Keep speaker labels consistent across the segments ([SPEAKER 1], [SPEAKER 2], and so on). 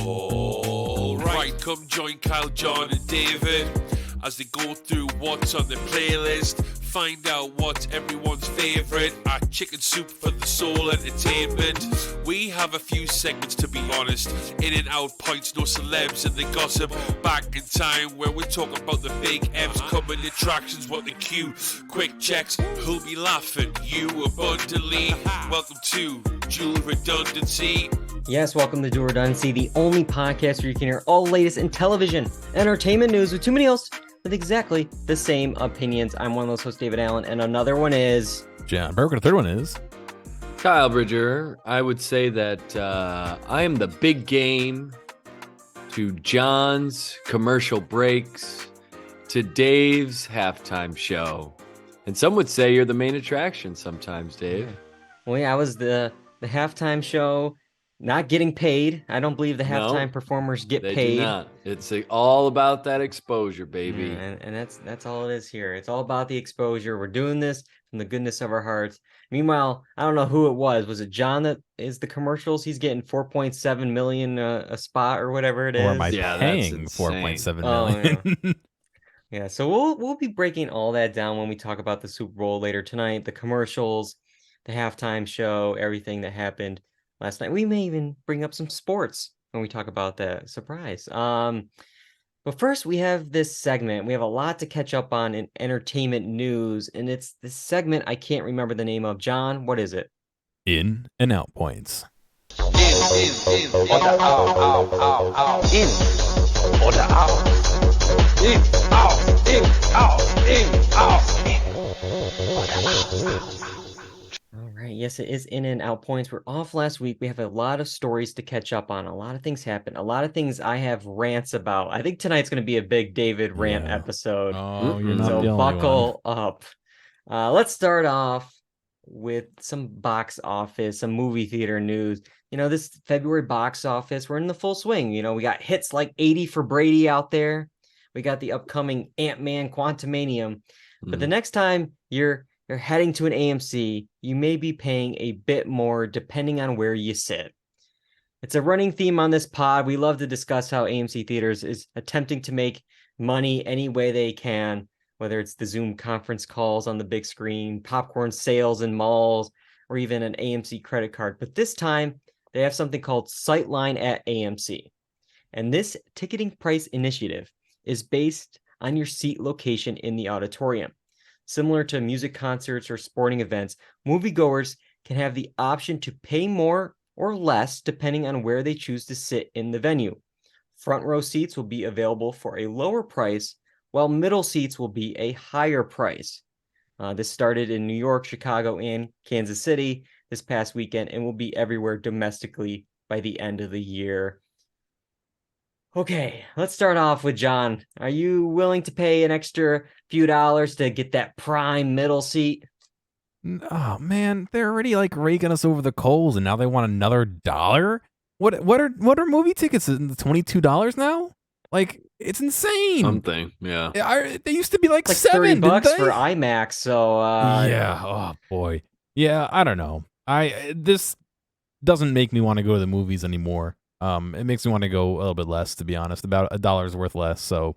[SPEAKER 1] Alright, come join Kyle, John and David as they go through what's on their playlist, find out what's everyone's favourite at Chicken Soup for the Soul Entertainment. We have a few segments, to be honest, in and out points, no celebs and the gossip, back in time where we talk about the big M's, coming attractions, what the cue, quick checks, who'll be laughing, you abundantly. Welcome to Dual Redundancy.
[SPEAKER 2] Yes, welcome to Dual Redundancy, the only podcast where you can hear all the latest in television, entertainment news with too many hosts with exactly the same opinions. I'm one of those hosts, David Allen, and another one is...
[SPEAKER 3] John Berwick, and the third one is...
[SPEAKER 4] Kyle Bridger. I would say that I am the big game to John's commercial breaks to Dave's halftime show. And some would say you're the main attraction sometimes, Dave.
[SPEAKER 2] Well, yeah, I was the halftime show, not getting paid. I don't believe the halftime performers get
[SPEAKER 4] They
[SPEAKER 2] paid.
[SPEAKER 4] do not. It's all about that exposure, baby.
[SPEAKER 2] And that's all it is here. It's all about the exposure. We're doing this from the goodness of our hearts. Meanwhile, I don't know who it was. Was it John that is the commercials? He's getting 4.7 million a spot or whatever it is.
[SPEAKER 3] Or am I paying 4.7 million?
[SPEAKER 2] Yeah. Yeah, so we'll be breaking all that down when we talk about the Super Bowl later tonight, the commercials, the halftime show, everything that happened last night. We may even bring up some sports when we talk about that. Surprise. But first, we have this segment. We have a lot to catch up on in entertainment news, and it's this segment I can't remember the name of. John, what is it?
[SPEAKER 3] In and out points.
[SPEAKER 1] In, order out. In, order out. In, out.
[SPEAKER 2] All right. Yes, it is in and out points. We're off last week. We have a lot of stories to catch up on. A lot of things happen. A lot of things I have rants about. I think tonight's going to be a big David rant episode.
[SPEAKER 3] Oh, you're not
[SPEAKER 2] so
[SPEAKER 3] the only
[SPEAKER 2] buckle up. Let's start off with some box office, some movie theater news. You know, this February box office, we're in the full swing. You know, we got hits like 80 for Brady out there. We got the upcoming Ant-Man Quantumanium. But the next time you're heading to an AMC, you may be paying a bit more depending on where you sit. It's a running theme on this pod. We love to discuss how AMC Theaters is attempting to make money any way they can, whether it's the Zoom conference calls on the big screen, popcorn sales in malls, or even an AMC credit card. But this time, they have something called Sightline at AMC. And this ticketing price initiative is based on your seat location in the auditorium. Similar to music concerts or sporting events, moviegoers can have the option to pay more or less depending on where they choose to sit in the venue. Front row seats will be available for a lower price, while middle seats will be a higher price. This started in New York, Chicago, and Kansas City this past weekend and will be everywhere domestically by the end of the year. Okay, let's start off with John. Are you willing to pay an extra few dollars to get that prime middle seat?
[SPEAKER 3] Oh man, they're already like raking us over the coals, and now they want another $1. What are movie tickets? $22 now? Like, it's insane.
[SPEAKER 4] Something, yeah.
[SPEAKER 3] They used to be like
[SPEAKER 2] It's
[SPEAKER 3] $7
[SPEAKER 2] $30 for IMAX. So
[SPEAKER 3] yeah. Oh boy. Yeah, I don't know. This doesn't make me want to go to the movies anymore. It makes me want to go a little bit less, to be honest, about $1 worth less. So,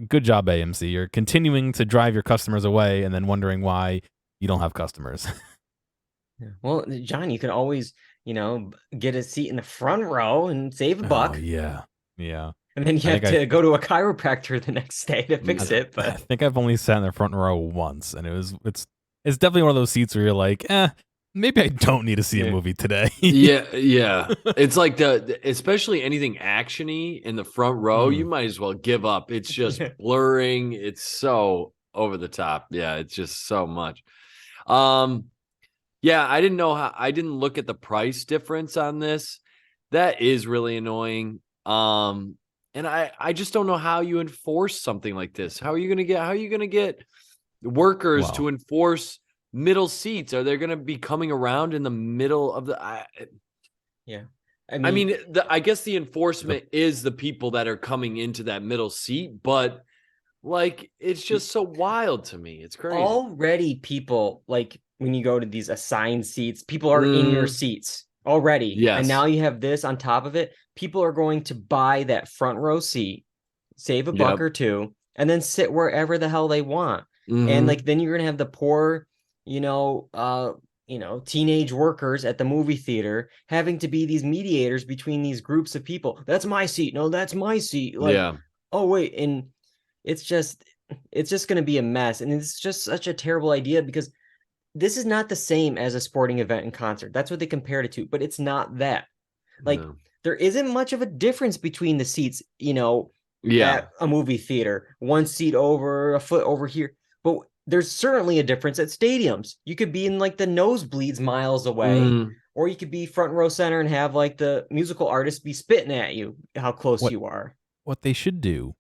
[SPEAKER 3] good job, AMC. You're continuing to drive your customers away and then wondering why you don't have customers.
[SPEAKER 2] Well, John, you can always, get a seat in the front row and save a buck.
[SPEAKER 3] Oh, yeah.
[SPEAKER 2] And then you have to go to a chiropractor the next day to fix it. But
[SPEAKER 3] I think I've only sat in the front row once, and it's definitely one of those seats where you're like, maybe I don't need to see a movie today.
[SPEAKER 4] yeah. It's like especially anything actiony in the front row, you might as well give up. It's just blurring. It's so over the top. Yeah, it's just so much. Yeah, I didn't look at the price difference on this. That is really annoying. And I just don't know how you enforce something like this. How are you gonna get workers to enforce middle seats? Are they going to be coming around in the middle of the?
[SPEAKER 2] Yeah,
[SPEAKER 4] I guess the enforcement is the people that are coming into that middle seat, but like it's just so wild to me. It's crazy.
[SPEAKER 2] Already, people like when you go to these assigned seats, people are in your seats. already.
[SPEAKER 4] Yes.
[SPEAKER 2] And now you have this on top of it. People are going to buy that front row seat, save a buck or two, and then sit wherever the hell they want. And like then you're gonna have the poor, teenage workers at the movie theater having to be these mediators between these groups of people. That's my seat. No, that's my seat. Like, oh wait, and it's just gonna be a mess. And it's just such a terrible idea because this is not the same as a sporting event and concert. That's what they compared it to, but it's not that. Like there isn't much of a difference between the seats, at a movie theater. One seat over, a foot over here. But there's certainly a difference at stadiums. You could be in like the nosebleeds miles away, or you could be front row center and have like the musical artist be spitting at you how close you are.
[SPEAKER 3] What they should do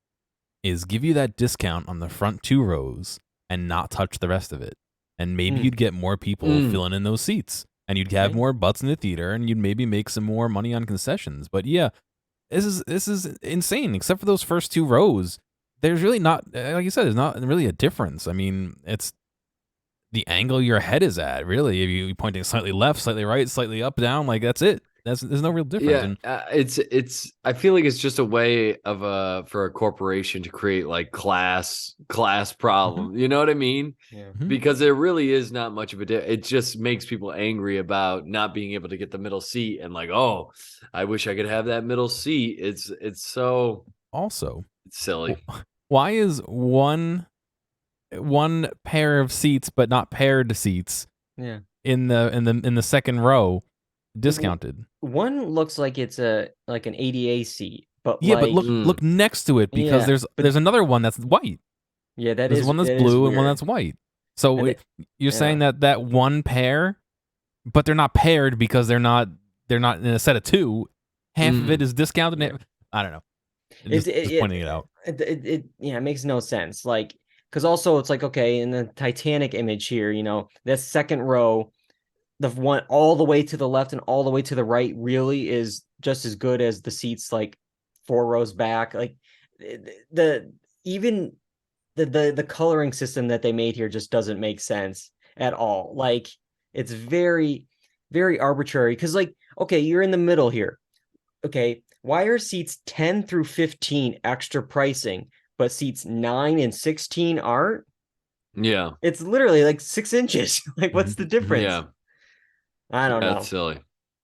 [SPEAKER 3] is give you that discount on the front 2 rows and not touch the rest of it. And maybe you'd get more people filling in those seats, and you'd have more butts in the theater, and you'd maybe make some more money on concessions. But yeah, this is insane. Except for those first 2 rows, there's really not, like you said, there's not really a difference. I mean, it's the angle your head is at, really. If you're pointing slightly left, slightly right, slightly up, down, like that's it. There's no real difference.
[SPEAKER 4] Yeah, it's. I feel like it's just a way of for a corporation to create like class problem. You know what I mean?
[SPEAKER 2] Yeah.
[SPEAKER 4] Because there really is not much of a. It just makes people angry about not being able to get the middle seat and like, oh, I wish I could have that middle seat. It's so
[SPEAKER 3] also
[SPEAKER 4] it's silly.
[SPEAKER 3] Why is one pair of seats but not paired seats?
[SPEAKER 2] Yeah.
[SPEAKER 3] In the second row discounted?
[SPEAKER 2] One looks like it's an ADA seat, but
[SPEAKER 3] but look next to it because there's another one that's white.
[SPEAKER 2] Yeah,
[SPEAKER 3] there's one that's blue and one that's white. So you're saying that one pair, but they're not paired because they're not in a set of 2. Half of it is discounted. I don't know. Just pointing it out.
[SPEAKER 2] It makes no sense. Like, because also it's like, okay, in the Titanic image here, that second row, the one all the way to the left and all the way to the right really is just as good as the seats like 4 rows back. Like the coloring system that they made here just doesn't make sense at all. Like it's very, very arbitrary. Because like, okay, you're in the middle here. Okay, why are seats 10 through 15 extra pricing, but seats 9 and 16 aren't?
[SPEAKER 4] Yeah,
[SPEAKER 2] it's literally like 6 inches. Like, what's the difference?
[SPEAKER 4] Yeah.
[SPEAKER 2] I don't know.
[SPEAKER 4] That's silly.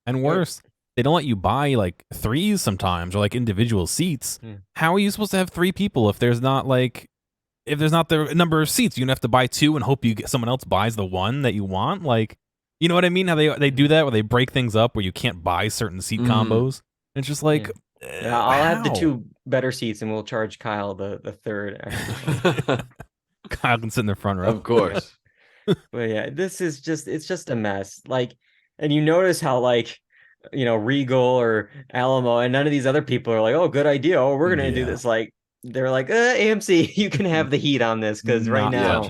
[SPEAKER 3] And worse, they don't let you buy like 3s sometimes or like individual seats. How are you supposed to have 3 people if there's not the number of seats? You're gonna have to buy 2 and hope someone else buys the one that you want. Like, you know what I mean? How they do that where they break things up where you can't buy certain seat combos. And it's just like,
[SPEAKER 2] I'll have the 2 better seats and we'll charge Kyle the third.
[SPEAKER 3] Kyle can sit in the front row,
[SPEAKER 4] of course.
[SPEAKER 2] But yeah, it's just a mess. Like, and you notice how like, Regal or Alamo and none of these other people are like, oh, good idea. Oh, we're going to do this. Like, they're like, AMC, you can have the heat on this. Cause right now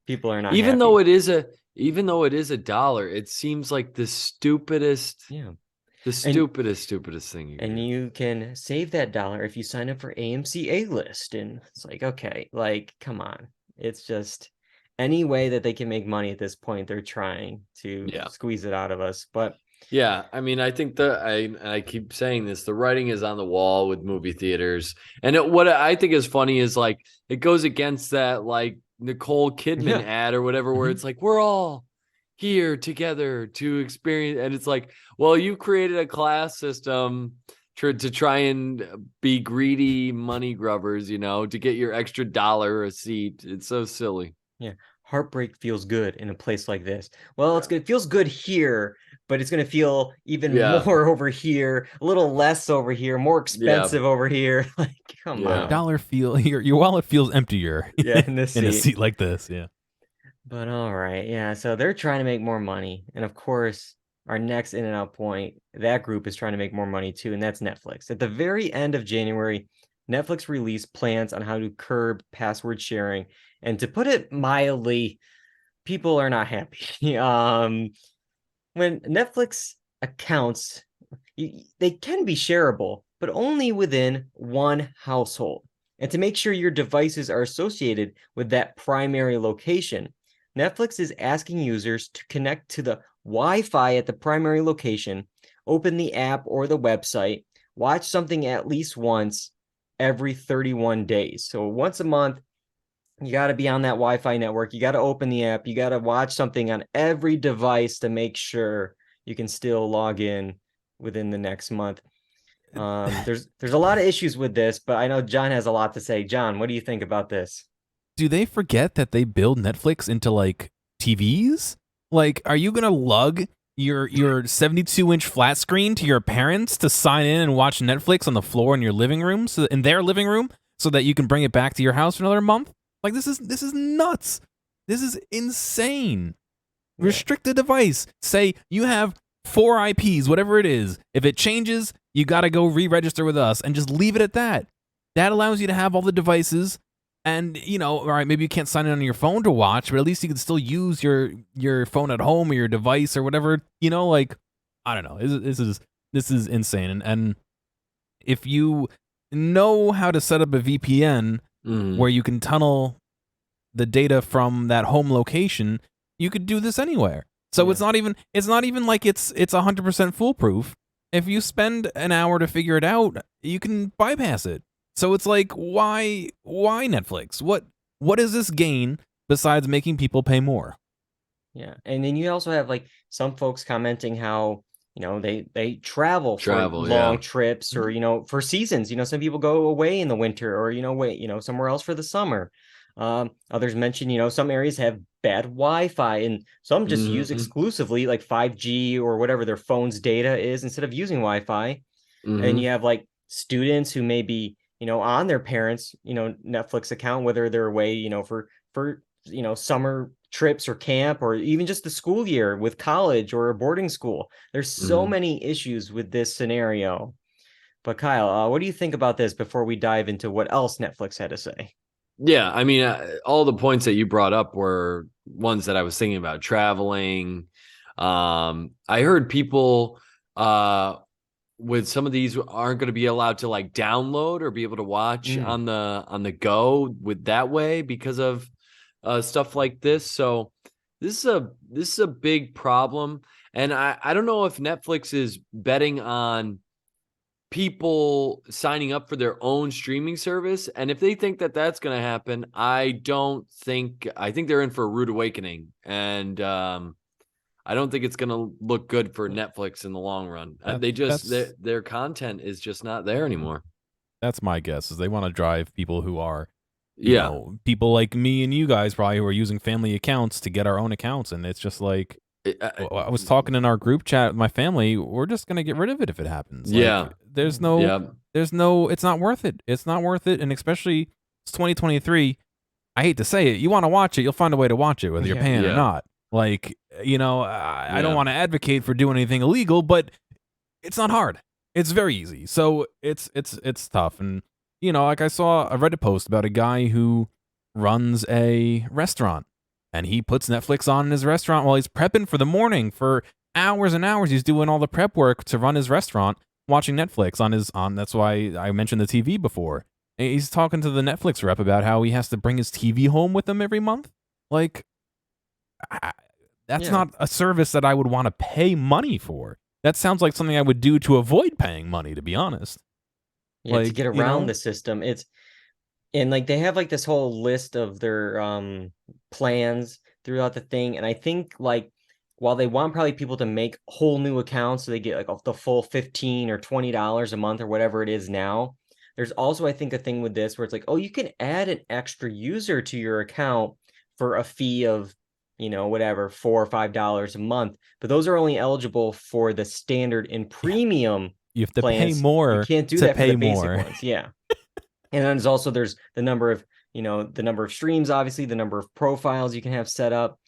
[SPEAKER 2] people are not,
[SPEAKER 4] even though it is $1, it seems like the stupidest, stupidest thing.
[SPEAKER 2] You can save that $1 if you sign up for AMC A-List. And it's like, okay, like, come on. It's just any way that they can make money at this point, they're trying to squeeze it out of us. But
[SPEAKER 4] yeah, I mean, I think I keep saying this, the writing is on the wall with movie theaters. And what I think is funny is like, it goes against that like Nicole Kidman ad or whatever, where it's like, we're all here together to experience. And it's like, well, you created a class system to try and be greedy money grubbers, to get your extra $1 a seat. It's so silly.
[SPEAKER 2] Yeah. Heartbreak feels good in a place like this. Well, it feels good here, but it's going to feel even more over here, a little less over here, more expensive over here. Like, come on.
[SPEAKER 3] Your wallet feels emptier.
[SPEAKER 2] In this
[SPEAKER 3] in a seat like this. Yeah.
[SPEAKER 2] But all right. Yeah. So they're trying to make more money. And of course, our next in and out point, that group is trying to make more money too. And that's Netflix. At the very end of January, Netflix released plans on how to curb password sharing. And to put it mildly, people are not happy. When Netflix accounts, they can be shareable, but only within one household. And to make sure your devices are associated with that primary location, Netflix is asking users to connect to the Wi-Fi at the primary location open the app or the website, watch something at least once every 31 days. So once a month, you got to be on that Wi-Fi network. You got to open the app. You got to watch something on every device to make sure you can still log in within the next month. There's a lot of issues with this, but I know John has a lot to say. John, what do you think about this?
[SPEAKER 3] Do they forget that they build Netflix into like TVs? Like, are you gonna lug your 72-inch flat screen to your parents to sign in and watch Netflix on the floor in your living room, in their living room, so that you can bring it back to your house for another month? Like, this is nuts. This is insane.
[SPEAKER 2] Yeah.
[SPEAKER 3] Restrict the device. Say you have 4 IPs, whatever it is. If it changes, you got to go re-register with us and just leave it at that. That allows you to have all the devices. And, you know, all right, maybe you can't sign in on your phone to watch, but at least you can still use your phone at home or your device or whatever, you know, like, I don't know. This is insane. And if you know how to set up a VPN where you can tunnel the data from that home location, you could do this anywhere. So it's not even like it's 100% foolproof. If you spend an hour to figure it out, you can bypass it. So it's like, why Netflix? What is this gain besides making people pay more?
[SPEAKER 2] Yeah. And then you also have like some folks commenting how, you know, they travel for long trips or, you know, for seasons. You know, some people go away in the winter or, you know, somewhere else for the summer. Others mention, you know, some areas have bad Wi-Fi and some just use exclusively like 5G or whatever their phone's data is instead of using Wi-Fi. And you have like students who may be, you know, on their parents', you know, Netflix account, whether they're away, you know, for you know, summer trips or camp or even just the school year with college or a boarding school. There's so many issues with this scenario. But Kyle, what do you think about this before we dive into what else Netflix had to say?
[SPEAKER 4] Yeah, I mean, all the points that you brought up were ones that I was thinking about. Traveling. I heard people with some of these aren't going to be allowed to like download or be able to watch on the go with that way because of stuff like this. So this is a big problem. And I don't know if Netflix is betting on people signing up for their own streaming service. And if they think that that's going to happen, I think they're in for a rude awakening. And I don't think it's going to look good for Netflix in the long run. Their content is just not there anymore.
[SPEAKER 3] That's my guess, is they want to drive people who are, you know, people like me and you guys probably who are using family accounts to get our own accounts. And it's just like, I was talking in our group chat with my family, we're just going to get rid of it if it happens. Like, there's no, it's not worth it. It's not worth it. And especially it's 2023. I hate to say it. You want to watch it, you'll find a way to watch it, whether you're paying or not. Like, you know, I don't want to advocate for doing anything illegal, but it's not hard. It's very easy. So it's tough. And, you know, like I read a post about a guy who runs a restaurant and he puts Netflix on in his restaurant while he's prepping for the morning for hours and hours. He's doing all the prep work to run his restaurant, watching Netflix on that's why I mentioned the TV before. And he's talking to the Netflix rep about how he has to bring his TV home with him every month. Like, that's not a service that I would want to pay money for. That sounds like something I would do to avoid paying money, to be honest.
[SPEAKER 2] Yeah, like, to get around the system. And like they have like this whole list of their plans throughout the thing. And I think like while they want probably people to make whole new accounts so they get like the full $15 or $20 a month or whatever it is now, there's also, I think, a thing with this where it's like, oh, you can add an extra user to your account for a fee of, you know, whatever, $4 or $5 a month. But those are only eligible for the standard and premium.
[SPEAKER 3] You have to
[SPEAKER 2] plans.
[SPEAKER 3] pay more.
[SPEAKER 2] You can't do that for the basic ones. Yeah. And then there's the number of, you know, the number of streams, obviously, the number of profiles you can have set up,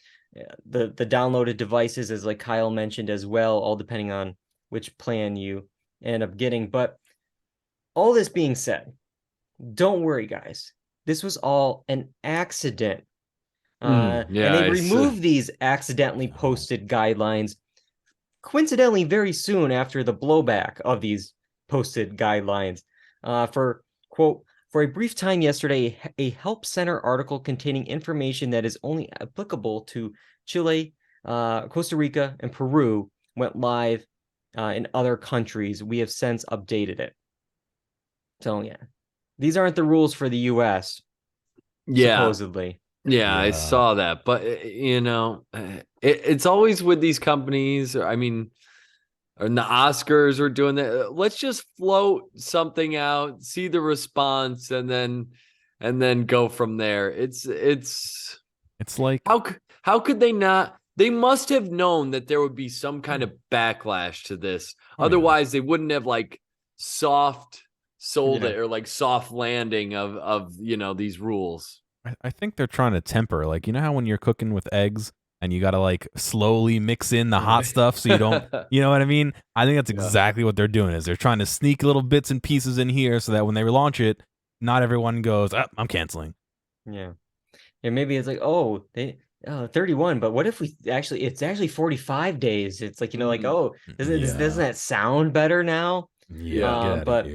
[SPEAKER 2] the downloaded devices, as like Kyle mentioned as well, all depending on which plan you end up getting. But all this being said, don't worry, guys. This was all an accident. And they removed these accidentally posted guidelines coincidentally very soon after the blowback of these posted guidelines. For a brief time yesterday, a help center article containing information that is only applicable to Chile, Costa Rica, and Peru went live in other countries. We have since updated it. So yeah, these aren't the rules for the U.S. Supposedly.
[SPEAKER 4] Yeah, I saw that, but it's always with these companies. I mean, and the Oscars are doing that. Let's just float something out, see the response, and then go from there. It's
[SPEAKER 3] like,
[SPEAKER 4] how could they not? They must have known that there would be some kind of backlash to this. Otherwise, they wouldn't have like soft sold it or like soft landing of these rules.
[SPEAKER 3] I think they're trying to temper, like, how when you're cooking with eggs and you got to like slowly mix in the hot stuff so you don't, you know what I mean? I think that's exactly what they're doing, is they're trying to sneak little bits and pieces in here so that when they relaunch it, not everyone goes, I'm canceling.
[SPEAKER 2] Yeah. And maybe it's like, 31, but what if it's actually 45 days. It's like, doesn't that sound better now?
[SPEAKER 3] Yeah.
[SPEAKER 2] But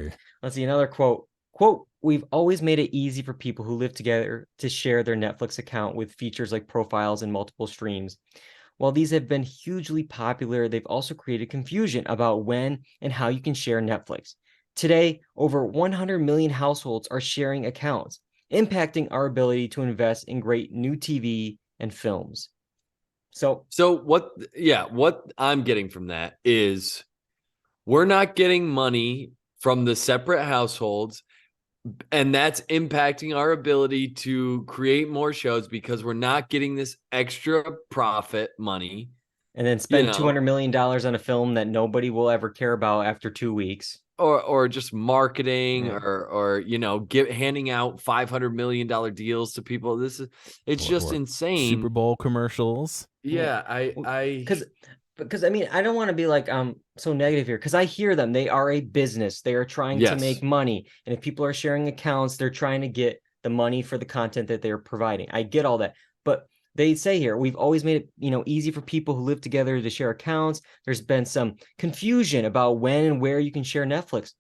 [SPEAKER 2] let's see another quote. We've always made it easy for people who live together to share their Netflix account with features like profiles and multiple streams. While these have been hugely popular, they've also created confusion about when and how you can share Netflix. Today, over 100 million households are sharing accounts, impacting our ability to invest in great new TV and films. So
[SPEAKER 4] what I'm getting from that is we're not getting money from the separate households, and that's impacting our ability to create more shows because we're not getting this extra profit money.
[SPEAKER 2] And then spend $200 million on a film that nobody will ever care about after 2 weeks.
[SPEAKER 4] Or just marketing or handing out $500 million deals to people. It's just insane.
[SPEAKER 3] Super Bowl commercials.
[SPEAKER 4] Yeah,
[SPEAKER 2] because I mean, I don't want to be like so negative here, because I hear them. They are a business. They are trying to make money. And if people are sharing accounts, they're trying to get the money for the content that they're providing. I get all that. But they say here, we've always made it, easy for people who live together to share accounts. There's been some confusion about when and where you can share Netflix.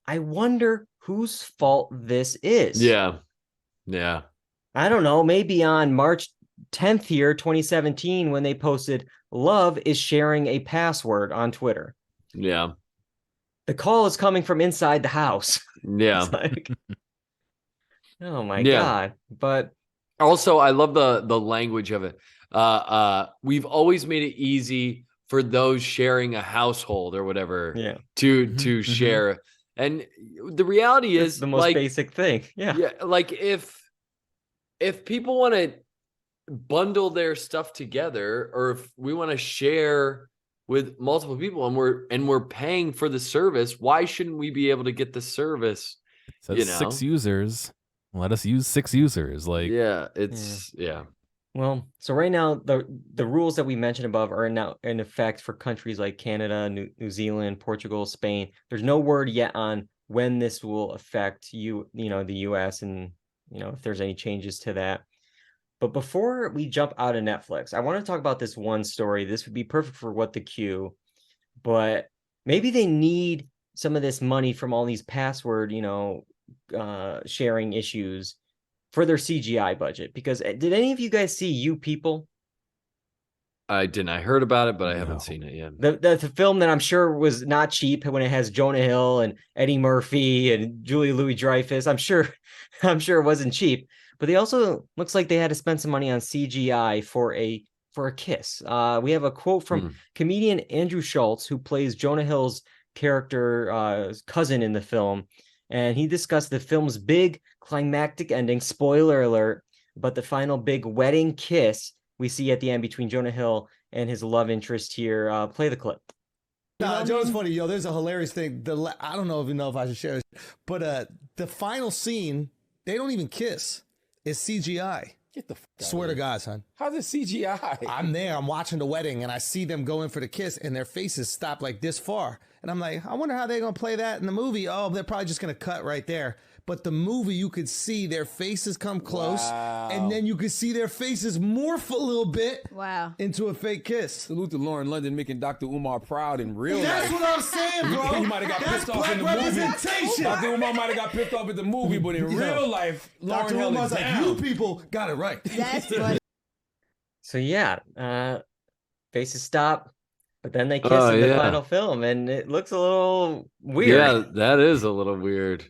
[SPEAKER 2] I wonder whose fault this is.
[SPEAKER 4] Yeah.
[SPEAKER 2] I don't know. Maybe on March 10th here, 2017, when they posted, "Love is sharing a password" on Twitter.
[SPEAKER 4] Yeah.
[SPEAKER 2] The call is coming from inside the house.
[SPEAKER 4] Yeah.
[SPEAKER 2] It's like, oh my God. But
[SPEAKER 4] also, I love the language of it. We've always made it easy for those sharing a household or whatever to share. And the reality is
[SPEAKER 2] it's the most basic thing. Yeah.
[SPEAKER 4] Like if people want to bundle their stuff together, or if we want to share with multiple people and we're paying for the service, why shouldn't we be able to get the service?
[SPEAKER 3] It says 6 users. Let us use 6 users. Like,
[SPEAKER 2] Well, so right now the rules that we mentioned above are now in effect for countries like Canada, New Zealand, Portugal, Spain. There's no word yet on when this will affect the US, and if there's any changes to that. But before we jump out of Netflix, I want to talk about this one story. This would be perfect for What the Q, but maybe they need some of this money from all these password, sharing issues for their CGI budget. Because did any of you guys see You People?
[SPEAKER 4] I didn't. I heard about it, but I haven't seen it yet.
[SPEAKER 2] The film that I'm sure was not cheap when it has Jonah Hill and Eddie Murphy and Julia Louis-Dreyfus. I'm sure it wasn't cheap. But they also looks like they had to spend some money on CGI for a kiss. We have a quote from comedian Andrew Schultz, who plays Jonah Hill's character cousin in the film, and he discussed the film's big climactic ending. Spoiler alert! But the final big wedding kiss we see at the end between Jonah Hill and his love interest here. Play the clip.
[SPEAKER 5] No, Joe's funny, there's a hilarious thing. I don't know if I should share this, but the final scene, they don't even kiss. It's CGI.
[SPEAKER 6] Get the fuck out
[SPEAKER 5] Swear
[SPEAKER 6] of
[SPEAKER 5] to
[SPEAKER 6] here.
[SPEAKER 5] God, son.
[SPEAKER 6] How's it CGI?
[SPEAKER 5] I'm there. I'm watching the wedding, and I see them go in for the kiss, and their faces stop like this far. And I'm like, I wonder how they're going to play that in the movie. Oh, they're probably just going to cut right there. But the movie, you could see their faces come close, and then you could see their faces morph a little bit into a fake kiss.
[SPEAKER 6] Salute to Lauren London making Dr. Umar proud in real life.
[SPEAKER 5] That's what I'm saying, bro.
[SPEAKER 6] He might have got pissed off in the movie. Dr. Umar might have got pissed off at the movie, but in real life, Lauren
[SPEAKER 5] Dr. Umar's
[SPEAKER 6] is
[SPEAKER 5] like,
[SPEAKER 6] down.
[SPEAKER 5] you people got it right.
[SPEAKER 7] That's funny.
[SPEAKER 2] So yeah, faces stop, But then they kiss
[SPEAKER 4] Oh,
[SPEAKER 2] in the
[SPEAKER 4] yeah.
[SPEAKER 2] final film, and it looks a little weird.
[SPEAKER 4] Yeah, that is a little weird.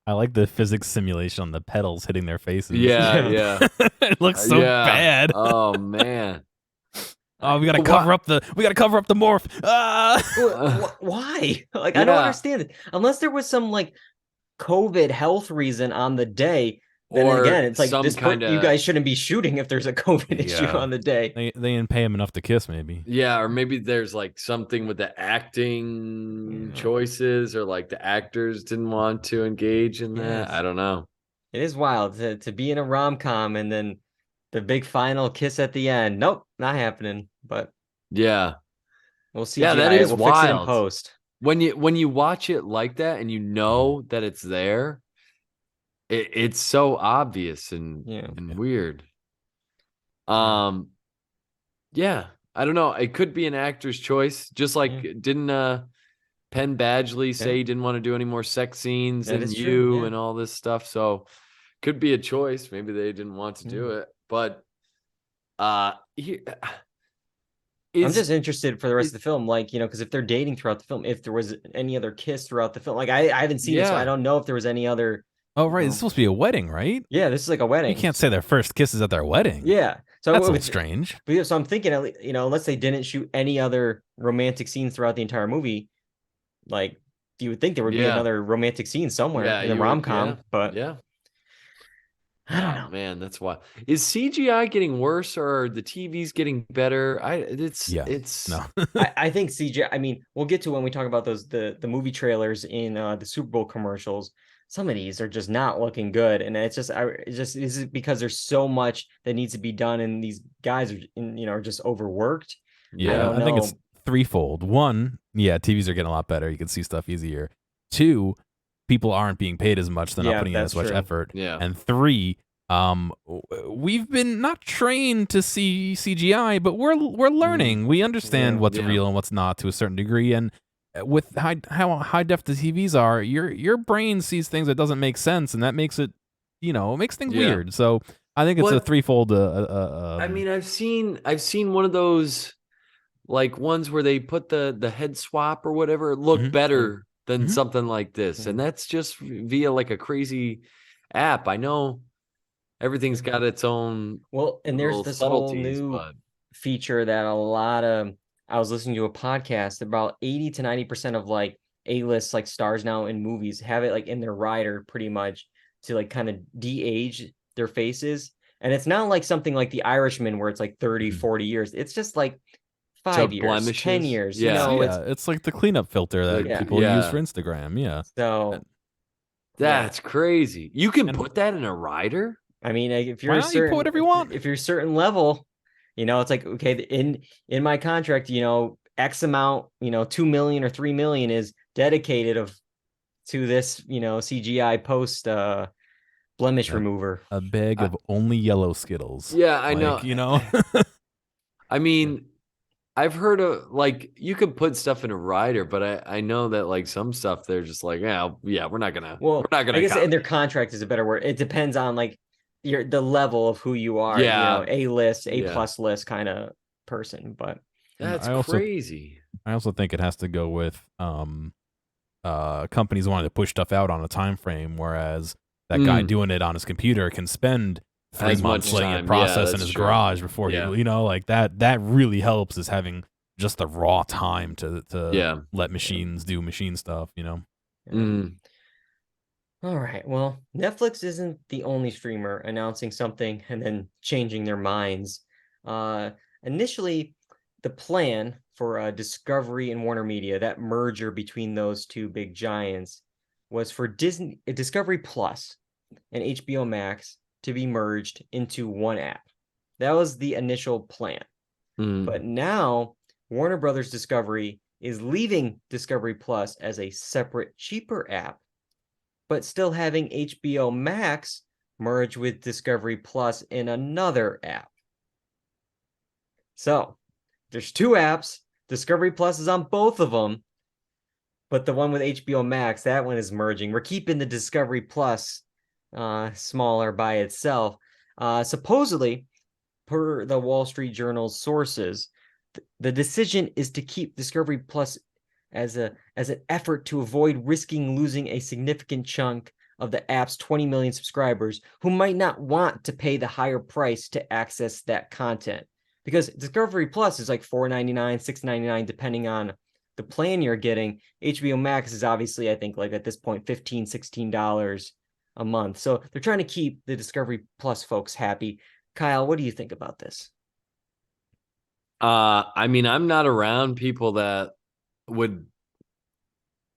[SPEAKER 3] I like the physics simulation on the pedals hitting their faces.
[SPEAKER 4] Yeah.
[SPEAKER 3] It looks so
[SPEAKER 4] Yeah.
[SPEAKER 3] bad.
[SPEAKER 4] Oh man.
[SPEAKER 3] Oh, we gotta
[SPEAKER 4] But
[SPEAKER 3] cover up the morph. Ah!
[SPEAKER 2] Why? Like, I don't
[SPEAKER 4] Yeah.
[SPEAKER 2] understand it. Unless there was some like COVID health reason on the day, then
[SPEAKER 4] Or
[SPEAKER 2] again, it's like
[SPEAKER 4] some
[SPEAKER 2] this.
[SPEAKER 4] kinda-
[SPEAKER 2] You guys shouldn't be shooting if there's a COVID issue
[SPEAKER 4] Yeah.
[SPEAKER 2] on the day.
[SPEAKER 3] They didn't pay him enough to kiss, maybe.
[SPEAKER 4] Yeah, or maybe there's like something with the acting choices, or like the actors didn't want to engage in that.
[SPEAKER 2] Yes.
[SPEAKER 4] I don't know.
[SPEAKER 2] It is wild to be in a rom-com and then the big final kiss at the end. Nope, not happening. But
[SPEAKER 4] Yeah.
[SPEAKER 2] we'll see.
[SPEAKER 4] Yeah, that is
[SPEAKER 2] we'll fix it in
[SPEAKER 4] wild.
[SPEAKER 2] post.
[SPEAKER 4] When you watch it like that and you know that it's there, it's so obvious and weird. Yeah, I don't know. It could be an actor's choice. Just like didn't Penn Badgley say he didn't want to do any more sex scenes
[SPEAKER 2] That
[SPEAKER 4] and
[SPEAKER 2] is true, yeah.
[SPEAKER 4] and all this stuff. So could be a choice. Maybe they didn't want to do it. But
[SPEAKER 2] I'm just interested for the rest of the film, like, because if they're dating throughout the film, if there was any other kiss throughout the film, like I haven't seen it, so I don't know if there was any other.
[SPEAKER 3] Oh, right. It's supposed to be a wedding, right?
[SPEAKER 2] Yeah, this is like a wedding.
[SPEAKER 3] You can't say their first kiss is at their wedding.
[SPEAKER 2] Yeah. So
[SPEAKER 3] that's a little strange.
[SPEAKER 2] But yeah, so I'm thinking, unless they didn't shoot any other romantic scenes throughout the entire movie, like you would think there would be another romantic scene somewhere in the rom-com, but
[SPEAKER 4] yeah.
[SPEAKER 2] I don't know.
[SPEAKER 4] Man, that's why. Is CGI getting worse or the TV's getting better? It's
[SPEAKER 3] no.
[SPEAKER 2] I think CGI. I mean, we'll get to when we talk about the movie trailers in the Super Bowl commercials. Some of these are just not looking good, and it's just because there's so much that needs to be done, and these guys are just overworked.
[SPEAKER 3] Yeah, I think it's threefold. One, TVs are getting a lot better. You can see stuff easier. Two, people aren't being paid as much. They're not putting in as much effort.
[SPEAKER 4] Yeah.
[SPEAKER 3] And three, we've been not trained to see CGI, but we're learning. We understand what's real and what's not to a certain degree. And with how high def the TVs are, your brain sees things that doesn't make sense, and that makes it, it makes things weird. So I think it's a threefold.
[SPEAKER 4] I mean, I've seen one of those like ones where they put the head swap or whatever look better than something like this, and that's just via like a crazy app. I know everything's got its own
[SPEAKER 2] and there's this whole new feature that I was listening to a podcast about 80 to 90% of like A-list like stars now in movies have it like in their rider pretty much to like kind of de-age their faces, and it's not like something like The Irishman where it's like 30 40 years. It's just like 5 years, blemishes. 10 years.
[SPEAKER 3] It's like the cleanup filter that people use for Instagram. Yeah.
[SPEAKER 2] So
[SPEAKER 4] that's crazy. You can put that in a rider.
[SPEAKER 2] I mean, if you're
[SPEAKER 3] you put whatever you want.
[SPEAKER 2] If you're a certain level, it's like, okay, in my contract, X amount, 2 million or 3 million is dedicated to this, CGI post blemish remover.
[SPEAKER 3] A bag of only yellow Skittles.
[SPEAKER 4] Yeah, I know. I mean, I've heard of like you could put stuff in a rider, but I know that like some stuff they're just like, we're not gonna. I guess
[SPEAKER 2] in their contract is a better word. It depends on like the level of who you are. A-list, A+ list kind of person. But
[SPEAKER 4] that's crazy.
[SPEAKER 3] I also think it has to go with companies wanting to push stuff out on a time frame, whereas that guy doing it on his computer can spend 3 months letting it process in his garage before he, like that really helps, is having just the raw time to let machines do machine stuff,
[SPEAKER 2] All right. Well, Netflix isn't the only streamer announcing something and then changing their minds. Initially, the plan for Discovery and Warner Media, that merger between those two big giants, was for Discovery Plus and HBO Max to be merged into one app. That was the initial plan. But now Warner Brothers Discovery is leaving Discovery Plus as a separate, cheaper app, but still having HBO Max merge with Discovery Plus in another app. So there's two apps. Discovery Plus is on both of them, but the one with HBO Max, that one is merging. We're keeping the Discovery Plus smaller by itself. Supposedly, per the Wall Street Journal's sources, The decision is to keep Discovery Plus as an effort to avoid risking losing a significant chunk of the app's 20 million subscribers who might not want to pay the higher price to access that content. Because Discovery Plus is like $4.99, $6.99, depending on the plan you're getting. HBO Max is obviously, I think, like at this point, $15, $16 a month. So they're trying to keep the Discovery Plus folks happy. Kyle, what do you think about this?
[SPEAKER 4] I mean, I'm not around people that would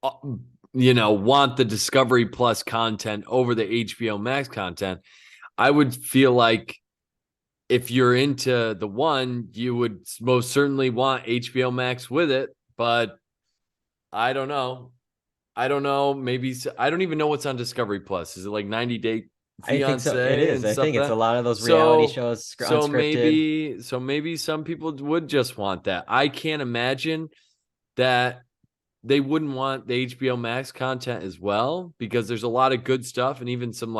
[SPEAKER 4] want the Discovery Plus content over the HBO Max content. I would feel like if you're into the one, you would most certainly want HBO Max with it, but I don't know. Maybe I don't even know what's on Discovery Plus. Is it like 90 Day Fiance?
[SPEAKER 2] I think so. It is. I think it's a lot of those reality shows.
[SPEAKER 4] So
[SPEAKER 2] unscripted.
[SPEAKER 4] maybe some people would just want that. I can't imagine that they wouldn't want the HBO Max content as well, because there's a lot of good stuff, and even some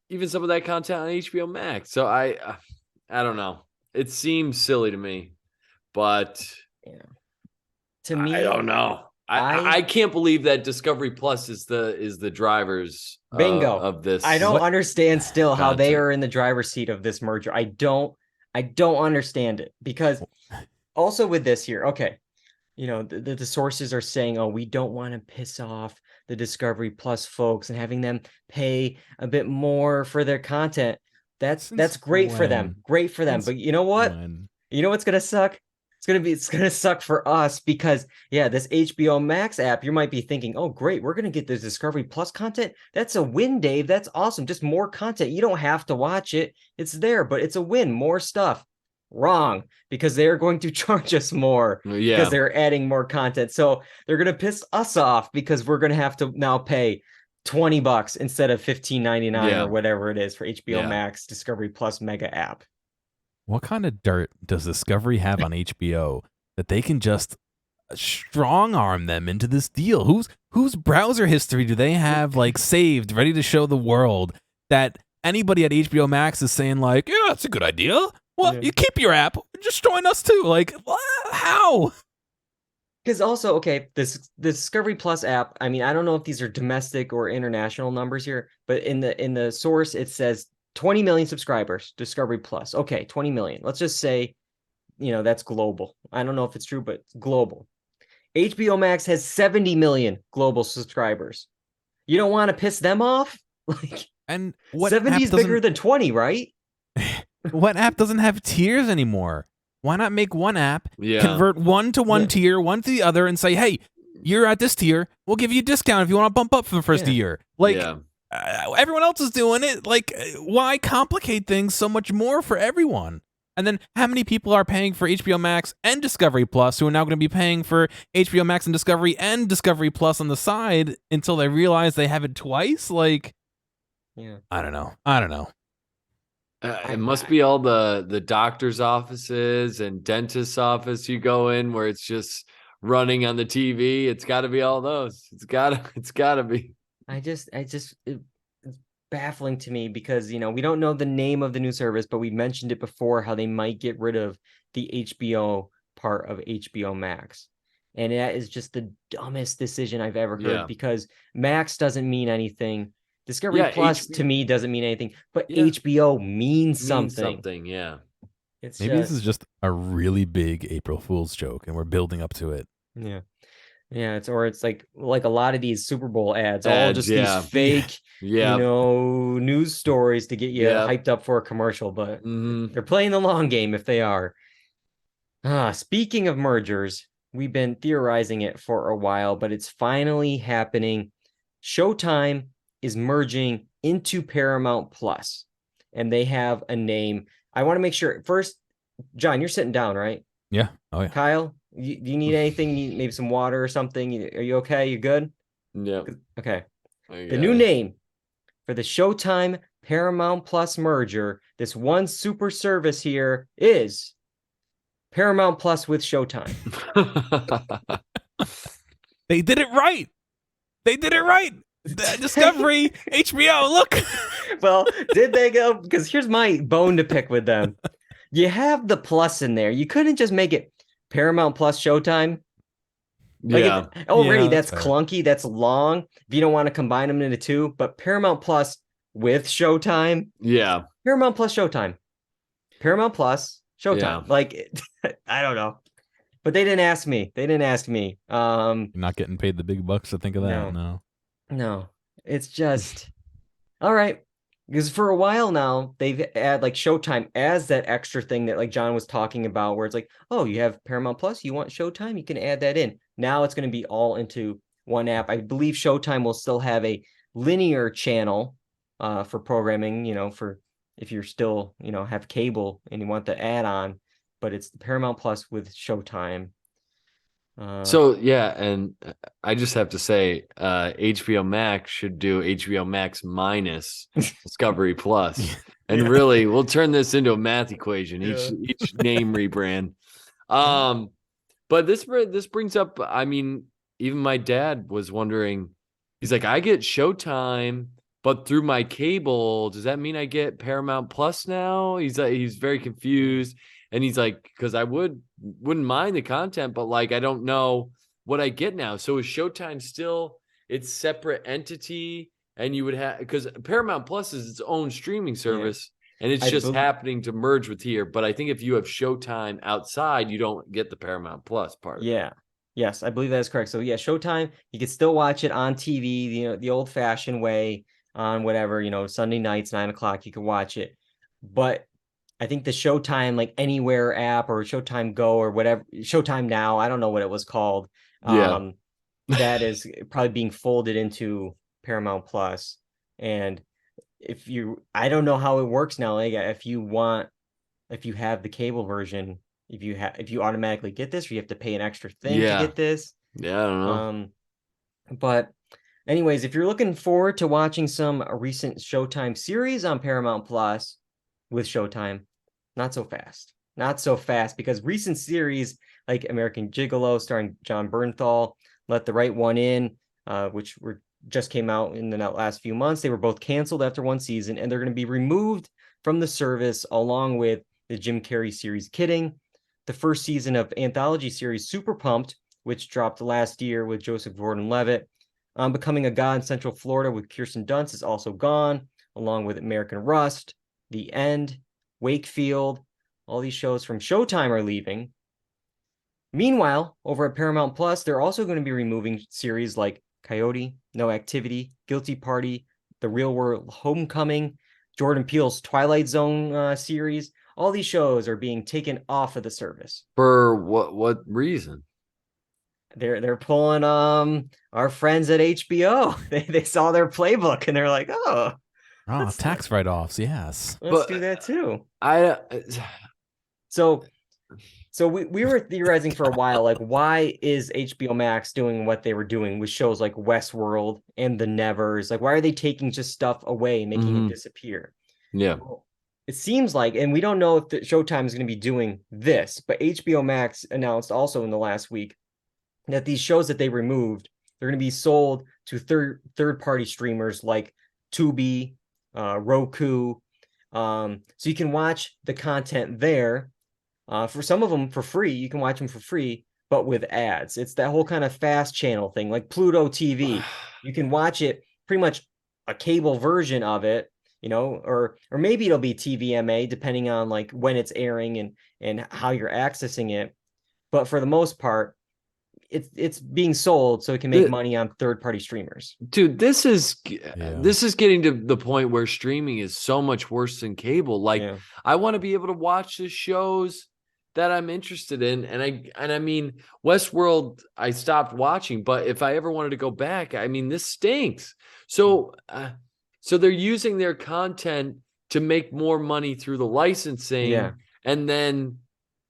[SPEAKER 4] even some of that content on HBO Max. So I don't know. It seems silly to me, but
[SPEAKER 2] to me,
[SPEAKER 4] I don't know. I can't believe that Discovery Plus is the drivers
[SPEAKER 2] bingo
[SPEAKER 4] of this.
[SPEAKER 2] I don't understand still how they are in the driver's seat of this merger. I don't understand it, because also with this here, okay, the sources are saying, oh, we don't want to piss off the Discovery Plus folks and having them pay a bit more for their content. That's great for them. Great for them. But you know what? You know what's gonna suck? It's gonna suck for us, because this HBO Max app, you might be thinking, oh great, we're gonna get this Discovery Plus content. That's a win, Dave. That's awesome. Just more content. You don't have to watch it. It's there, but it's a win. More stuff. Wrong, because they're going to charge us more because they're adding more content. So they're gonna piss us off because we're gonna have to now pay $20 instead of $15.99 or whatever it is for HBO Max Discovery Plus mega app.
[SPEAKER 3] What kind of dirt does Discovery have on HBO that they can just strong arm them into this deal? Whose browser history do they have like saved, ready to show the world, that anybody at HBO Max is saying like, yeah, that's a good idea. Well, you keep your app, just join us too. Like, how?
[SPEAKER 2] Because also, okay, the Discovery Plus app, I mean, I don't know if these are domestic or international numbers here, but in the source it says 20 million subscribers, Discovery Plus. Okay, 20 million. Let's just say, that's global. I don't know if it's true, but it's global. HBO Max has 70 million global subscribers. You don't want to piss them off? Like,
[SPEAKER 3] and what
[SPEAKER 2] 70 is bigger than 20, right?
[SPEAKER 3] What app doesn't have tiers anymore? Why not make one app, convert one to one tier, one to the other, and say, hey, you're at this tier, we'll give you a discount if you want to bump up for the first year. Like, everyone else is doing it. Like, why complicate things so much more for everyone? And then how many people are paying for HBO Max and Discovery Plus who are now going to be paying for HBO Max and Discovery Discovery Plus on the side until they realize they have it twice? Like, I don't know.
[SPEAKER 4] It must be all the doctor's offices and dentist's office you go in where it's just running on the TV. It's got to be all those. It's gotta be.
[SPEAKER 2] It's baffling to me because, we don't know the name of the new service, but we mentioned it before, how they might get rid of the HBO part of HBO Max. And that is just the dumbest decision I've ever heard, because Max doesn't mean anything. Discovery Plus to me doesn't mean anything, but HBO means something.
[SPEAKER 3] Maybe this is just a really big April Fool's joke and we're building up to it.
[SPEAKER 2] It's like a lot of these Super Bowl ads, all just these fake news stories to get you hyped up for a commercial, but they're playing the long game if they are. Speaking of mergers, we've been theorizing it for a while, but it's finally happening. Showtime is merging into Paramount Plus, and they have a name. I want to make sure first, John, you're sitting down, right?
[SPEAKER 3] Yeah. Oh yeah.
[SPEAKER 2] Kyle, do you need anything? Maybe some water or something? Are you okay? You good?
[SPEAKER 4] Yeah.
[SPEAKER 2] Okay. The new name for the Showtime Paramount Plus merger, this one super service here, is Paramount Plus with Showtime.
[SPEAKER 3] They did it right. Discovery, HBO, look.
[SPEAKER 2] Well, did they go? Because here's my bone to pick with them. You have the plus in there. You couldn't just make it Paramount Plus Showtime. Like
[SPEAKER 4] Yeah.
[SPEAKER 2] already
[SPEAKER 3] Yeah,
[SPEAKER 2] that's
[SPEAKER 3] that's fair.
[SPEAKER 2] clunky, that's long. If you don't want to combine them into two, but Paramount Plus with Showtime,
[SPEAKER 4] Yeah.
[SPEAKER 2] Paramount Plus Showtime, Paramount Plus Showtime.
[SPEAKER 4] Yeah.
[SPEAKER 2] Like I don't know, but they didn't ask me. They didn't ask me.
[SPEAKER 3] You're not getting paid the big bucks to think of that. No.
[SPEAKER 2] No, it's just all right. Because for a while now, they've had like Showtime as that extra thing that like John was talking about, where it's like, oh, you have Paramount Plus, you want Showtime, you can add that in. Now it's going to be all into one app. I believe Showtime will still have a linear channel for programming, for if you're still, have cable and you want the add on, but it's the Paramount Plus with Showtime.
[SPEAKER 4] So yeah, and I just have to say, HBO Max should do HBO Max minus Discovery Plus, and really, we'll turn this into a math equation. Each name rebrand. But this brings up. I mean, even my dad was wondering. He's like, I get Showtime, but through my cable, does that mean I get Paramount Plus now? He's very confused. And he's like, because I wouldn't mind the content, but like I don't know what I get now. So is Showtime still its separate entity? And you would have, because Paramount Plus is its own streaming service, and it's just happening to merge with here. But I think if you have Showtime outside, you don't get the Paramount Plus part.
[SPEAKER 2] Yeah. Yes, I believe that is correct. So yeah, Showtime, you can still watch it on TV, the old fashioned way on whatever, Sunday nights, 9:00, you can watch it. But I think the Showtime, like Anywhere app or Showtime Go or whatever, Showtime Now, I don't know what it was called.
[SPEAKER 4] Yeah.
[SPEAKER 2] That is probably being folded into Paramount Plus. And I don't know how it works now. Like if you have the cable version, if you automatically get this, or you have to pay an extra thing to get this.
[SPEAKER 4] Yeah, I don't know.
[SPEAKER 2] But anyways, if you're looking forward to watching some recent Showtime series on Paramount Plus with Showtime, not so fast, because recent series like American Gigolo starring John Bernthal, Let the Right One In, which just came out in the last few months, they were both canceled after one season, and they're going to be removed from the service along with the Jim Carrey series Kidding. The first season of anthology series Super Pumped, which dropped last year with Joseph Gordon-Levitt, Becoming a God in Central Florida with Kirsten Dunst, is also gone, along with American Rust, The End, Wakefield. All these shows from Showtime are leaving. Meanwhile, over at Paramount Plus, they're also going to be removing series like Coyote, No Activity, Guilty Party, The Real World Homecoming, Jordan Peele's Twilight Zone series. All these shows are being taken off of the service.
[SPEAKER 4] For what reason?
[SPEAKER 2] They're pulling our friends at HBO. They saw their playbook and they're like, oh,
[SPEAKER 3] tax write-offs, yes.
[SPEAKER 2] Let's do that too. So we were theorizing for a while, like, why is HBO Max doing what they were doing with shows like Westworld and The Nevers? Like, why are they taking just stuff away and making it disappear?
[SPEAKER 4] Yeah.
[SPEAKER 2] Well, it seems like, and we don't know if the Showtime is going to be doing this, but HBO Max announced also in the last week that these shows that they removed, they're going to be sold to third-party streamers like Tubi, Roku. So you can watch the content there. For some of them for free, you can watch them for free, but with ads. It's that whole kind of fast channel thing, like Pluto TV. You can watch it pretty much a cable version of it, or maybe it'll be TVMA depending on like when it's airing and how you're accessing it. But for the most part, it's being sold so it can make money on third-party streamers.
[SPEAKER 4] Dude, this is getting to the point where streaming is so much worse than cable. Like, I want to be able to watch the shows that I'm interested in, and I mean, Westworld I stopped watching, but if I ever wanted to go back, I mean, this stinks. So they're using their content to make more money through the licensing, and then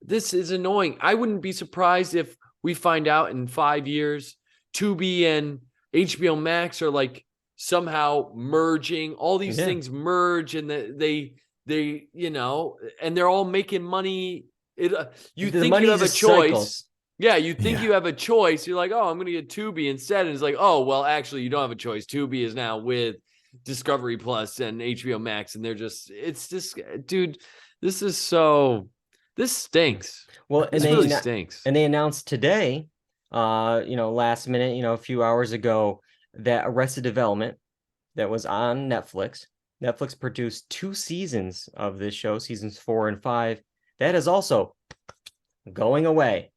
[SPEAKER 4] this is annoying. I wouldn't be surprised if we find out in 5 years, Tubi and HBO Max are like somehow merging. All these things merge, and they and they're all making money. You think you have a choice. Cycles. Yeah, you think you have a choice. You're like, oh, I'm going to get Tubi instead. And it's like, oh, well, actually, you don't have a choice. Tubi is now with Discovery Plus and HBO Max. And it's just, dude, this is so This stinks.
[SPEAKER 2] Well,
[SPEAKER 4] This really stinks.
[SPEAKER 2] And they announced today, last minute, a few hours ago, that Arrested Development that was on Netflix. Netflix produced 2 seasons of this show, seasons 4 and 5. That is also going away.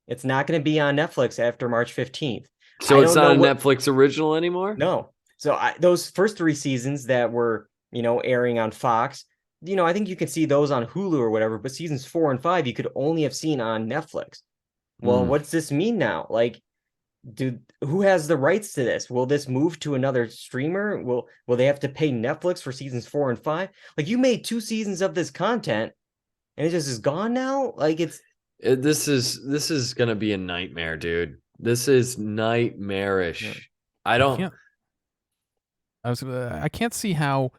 [SPEAKER 2] It's not going to be on Netflix after March 15th.
[SPEAKER 4] So it's not a Netflix original anymore?
[SPEAKER 2] No. So those first 3 seasons that were, airing on Fox, I think you can see those on Hulu or whatever, but seasons 4 and 5 you could only have seen on Netflix. Well, what's this mean now? Like, who has the rights to this? Will this move to another streamer? Will they have to pay Netflix for seasons 4 and 5? Like, you made 2 seasons of this content and it just is gone now? Like,
[SPEAKER 4] this is gonna be a nightmare, dude. This is nightmarish.
[SPEAKER 3] Yeah. I can't see how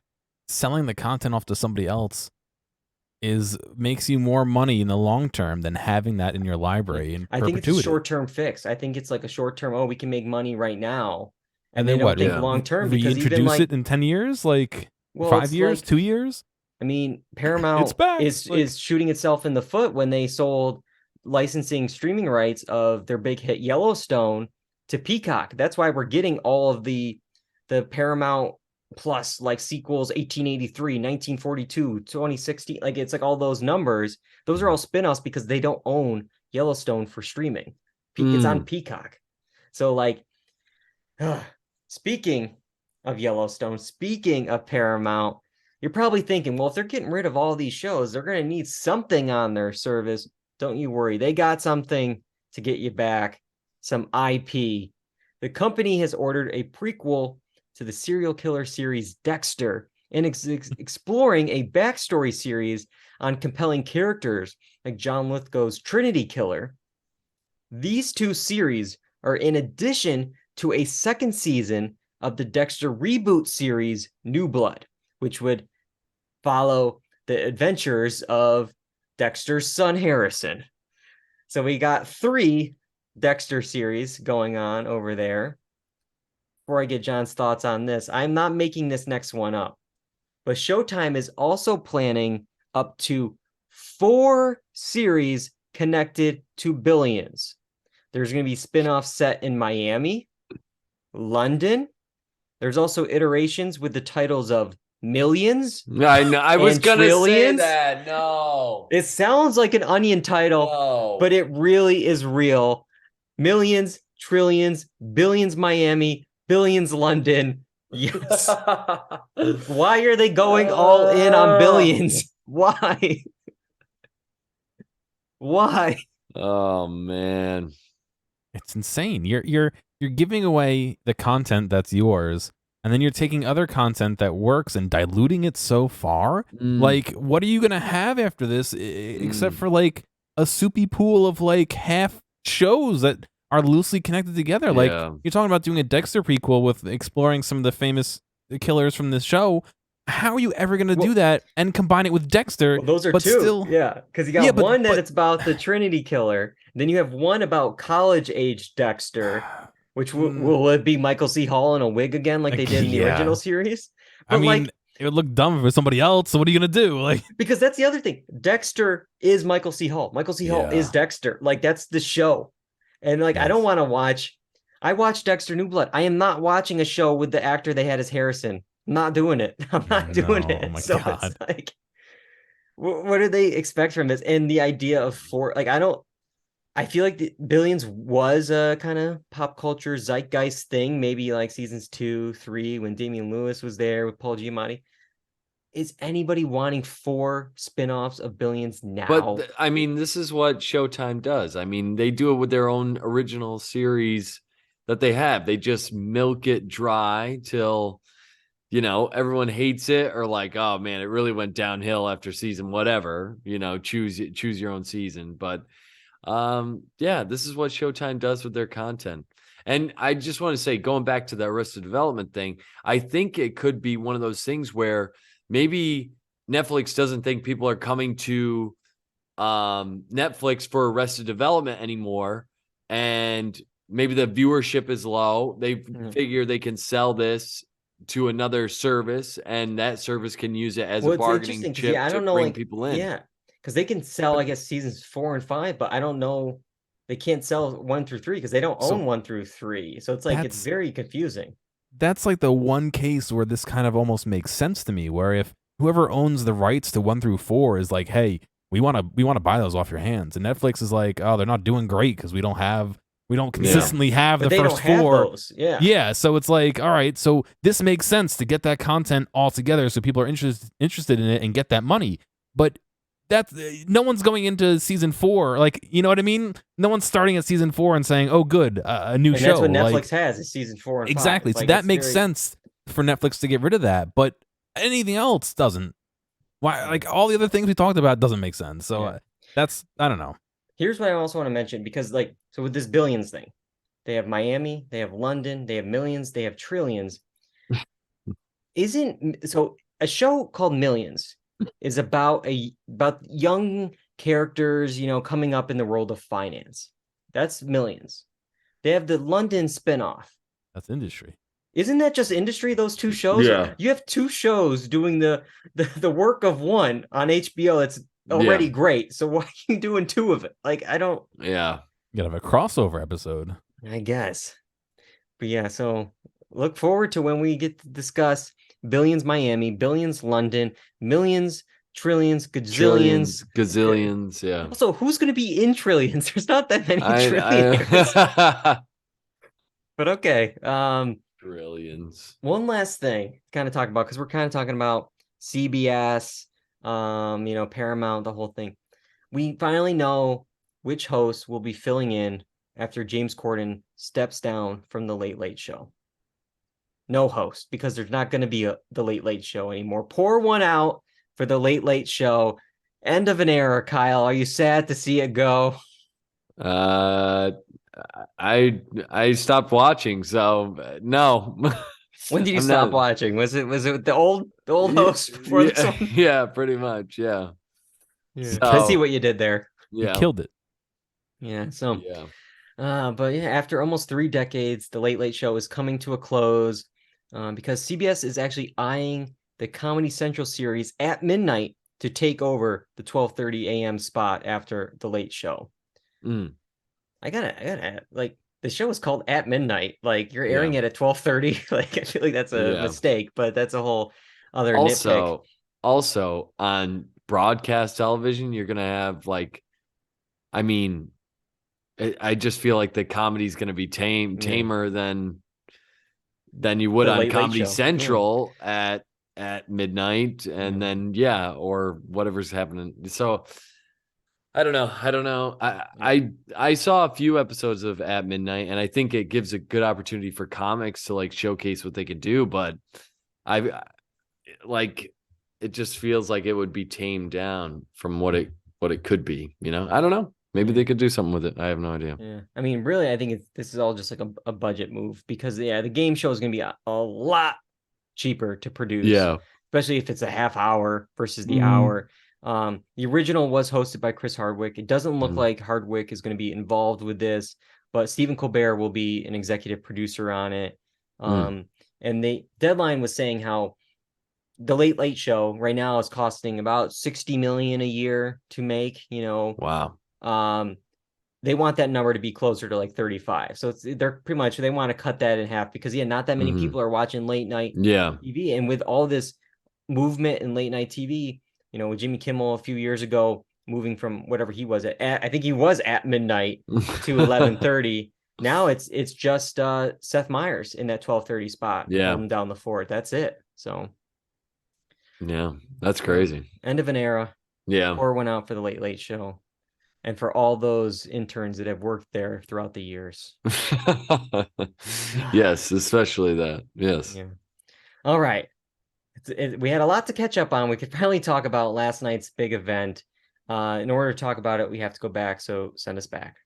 [SPEAKER 3] selling the content off to somebody else makes you more money in the long term than having that in your library in perpetuity.
[SPEAKER 2] I think it's a short-term fix. I think it's like a short-term, we can make money right now.
[SPEAKER 3] And then what?
[SPEAKER 2] Think long-term, because
[SPEAKER 3] reintroduce it in 10 years? Like 5 years, 2 years?
[SPEAKER 2] I mean, Paramount is shooting itself in the foot when they sold licensing streaming rights of their big hit Yellowstone to Peacock. That's why we're getting all of the Paramount Plus, like, sequels, 1883, 1942, 2016, like, it's like all those numbers. Those are all spin-offs because they don't own Yellowstone for streaming. It's on Peacock. So, like, speaking of Yellowstone, speaking of Paramount, you're probably thinking, well, if they're getting rid of all these shows, they're going to need something on their service. Don't you worry. They got something to get you back, some IP. The company has ordered a prequel to the serial killer series Dexter and exploring a backstory series on compelling characters like John Lithgow's Trinity Killer. These 2 series are in addition to a 2nd season of the Dexter reboot series New Blood, which would follow the adventures of Dexter's son Harrison. So we got 3 Dexter series going on over there. Before I get John's thoughts on this, I'm not making this next one up, but Showtime is also planning up to 4 series connected to Billions. There's going to be spin-offs set in Miami, London. There's also iterations with the titles of Millions.
[SPEAKER 4] I know. I was going to say that. No.
[SPEAKER 2] It sounds like an Onion title, but it really is real. Millions, Trillions, Billions Miami, Billions London. Yes. Why are they going all in on Billions? Why? Why?
[SPEAKER 4] Oh man.
[SPEAKER 3] It's insane. You're giving away the content that's yours, and then you're taking other content that works and diluting it so far. Like, what are you gonna have after this except for like a soupy pool of like half shows that are loosely connected together? Like, you're talking about doing a Dexter prequel with exploring some of the famous killers from this show. How are you ever going to do that and combine it with Dexter?
[SPEAKER 2] Well, those are 2. Still... Yeah, because you got one that it's about the Trinity Killer. Then you have one about college-age Dexter, which will it be Michael C. Hall in a wig again like they did in the original series? But
[SPEAKER 3] I mean, it would look dumb if it was somebody else. So what are you going to do? Like,
[SPEAKER 2] because that's the other thing. Dexter is Michael C. Hall. Michael C. Hall is Dexter. Like, that's the show. And like, I don't want to watch. I watched Dexter New Blood. I am not watching a show with the actor they had as Harrison. I'm not doing it. I'm not doing it.
[SPEAKER 3] Oh my
[SPEAKER 2] so
[SPEAKER 3] God.
[SPEAKER 2] It's like, what do they expect from this? And the idea of 4, like, I feel like the Billions was a kind of pop culture zeitgeist thing. Maybe like seasons 2, 3, when Damian Lewis was there with Paul Giamatti. Is anybody wanting 4 spinoffs of Billions now?
[SPEAKER 4] But I mean, this is what Showtime does. I mean, they do it with their own original series that they have. They just milk it dry till, everyone hates it, or like, oh man, it really went downhill after season whatever. Choose your own season. But this is what Showtime does with their content. And I just want to say, going back to the Arrested Development thing, I think it could be one of those things where maybe Netflix doesn't think people are coming to Netflix for Arrested Development anymore, and maybe the viewership is low. They figure they can sell this to another service, and that service can use it as a bargaining chip to bring people in.
[SPEAKER 2] Yeah, because they can sell, I guess, seasons 4 and 5, but I don't know. They can't sell 1 through 3 because they don't own 1 through 3. So it's like it's very confusing.
[SPEAKER 3] That's like the one case where this kind of almost makes sense to me, where if whoever owns the rights to 1 through 4 is like, hey, we want to buy those off your hands, and Netflix is like, oh, they're not doing great because we don't consistently have
[SPEAKER 2] But
[SPEAKER 3] the
[SPEAKER 2] they
[SPEAKER 3] first
[SPEAKER 2] don't have
[SPEAKER 3] 4.
[SPEAKER 2] those. Yeah.
[SPEAKER 3] Yeah, so it's like, all right, so this makes sense to get that content all together so people are interested in it and get that money. But that's no one's going into season 4, like, you know what I mean? No one's starting at season 4 and saying, "Oh, good, a new
[SPEAKER 2] And
[SPEAKER 3] show."
[SPEAKER 2] that's what Netflix
[SPEAKER 3] like,
[SPEAKER 2] has is season 4 and 5.
[SPEAKER 3] exactly. So
[SPEAKER 2] Like,
[SPEAKER 3] that
[SPEAKER 2] it's
[SPEAKER 3] makes
[SPEAKER 2] very-
[SPEAKER 3] sense for Netflix to get rid of that, but anything else doesn't. Why? Like all the other things we talked about doesn't make sense. So
[SPEAKER 2] Yeah.
[SPEAKER 3] that's I don't know.
[SPEAKER 2] Here's what I also want to mention, because like, so with this Billions thing, they have Miami, they have London, they have Millions, they have Trillions. So a show called Millions is about young characters, coming up in the world of finance. That's Millions. They have the London spinoff.
[SPEAKER 3] That's industry.
[SPEAKER 2] Isn't that just industry, those 2 shows?
[SPEAKER 4] Yeah.
[SPEAKER 2] You have 2 shows doing the work of one on HBO that's already great. So why are you doing 2 of it? Like, I don't...
[SPEAKER 4] Yeah.
[SPEAKER 3] You gotta have a crossover episode.
[SPEAKER 2] I guess. But yeah, so look forward to when we get to discuss Billions Miami, Billions London, Millions, Trillions, Gazillions.
[SPEAKER 4] Gazillions, yeah.
[SPEAKER 2] Also, who's going to be in Trillions? There's not that many Trillions. But okay.
[SPEAKER 4] Trillions.
[SPEAKER 2] One last thing to kind of talk about, because we're kind of talking about CBS, Paramount, the whole thing. We finally know which host will be filling in after James Corden steps down from the Late Late Show. No host, because there's not going to be the Late Late Show anymore. Pour one out for the Late Late Show. End of an era, Kyle. Are you sad to see it go?
[SPEAKER 4] I stopped watching, so no.
[SPEAKER 2] When did you stop watching? Was it the old host before this one?
[SPEAKER 4] Yeah, pretty much. Yeah.
[SPEAKER 2] So, I see what you did there.
[SPEAKER 3] Yeah, you killed it.
[SPEAKER 2] Yeah. So.
[SPEAKER 4] Yeah.
[SPEAKER 2] But yeah, after almost 3 decades, the Late Late Show is coming to a close because CBS is actually eyeing the Comedy Central series At Midnight to take over the 12:30 a.m. spot after the Late Show. I gotta like, the show is called At Midnight. Like, you're airing it at 12:30. Like, I feel like that's a mistake, but that's a whole other nitpick.
[SPEAKER 4] Also on broadcast television, you're gonna have like, I mean, I just feel like the comedy's going to be tamer than you would on Comedy Central at midnight, and then or whatever's happening. So I don't know. I saw a few episodes of At Midnight, and I think it gives a good opportunity for comics to like showcase what they could do. But it just feels like it would be tamed down from what it could be. I don't know. Maybe they could do something with it. I have no idea.
[SPEAKER 2] Yeah. I mean, really, I think this is all just like a budget move, because the game show is going to be a lot cheaper to produce.
[SPEAKER 4] Yeah.
[SPEAKER 2] Especially if it's a half hour versus the hour. The original was hosted by Chris Hardwick. It doesn't look like Hardwick is going to be involved with this, but Stephen Colbert will be an executive producer on it. And the Deadline was saying how the Late Late Show right now is costing about $60 million a year to make,
[SPEAKER 4] Wow.
[SPEAKER 2] They want that number to be closer to like 35. So they want to cut that in half, because not that many people are watching late night TV. And with all this movement in late night TV, with Jimmy Kimmel a few years ago moving from whatever he was at, I think he was at midnight to 11:30. Now it's just Seth Meyers in that 12:30 spot, holding down the fort. That's it. So
[SPEAKER 4] yeah, that's crazy.
[SPEAKER 2] End of an era.
[SPEAKER 4] Yeah.
[SPEAKER 2] Pour one out for the Late Late Show. And for all those interns that have worked there throughout the years.
[SPEAKER 4] Yes, especially that. Yes.
[SPEAKER 2] Yeah. All right. We had a lot to catch up on. We could finally talk about last night's big event. In order to talk about it, we have to go back. So send us back.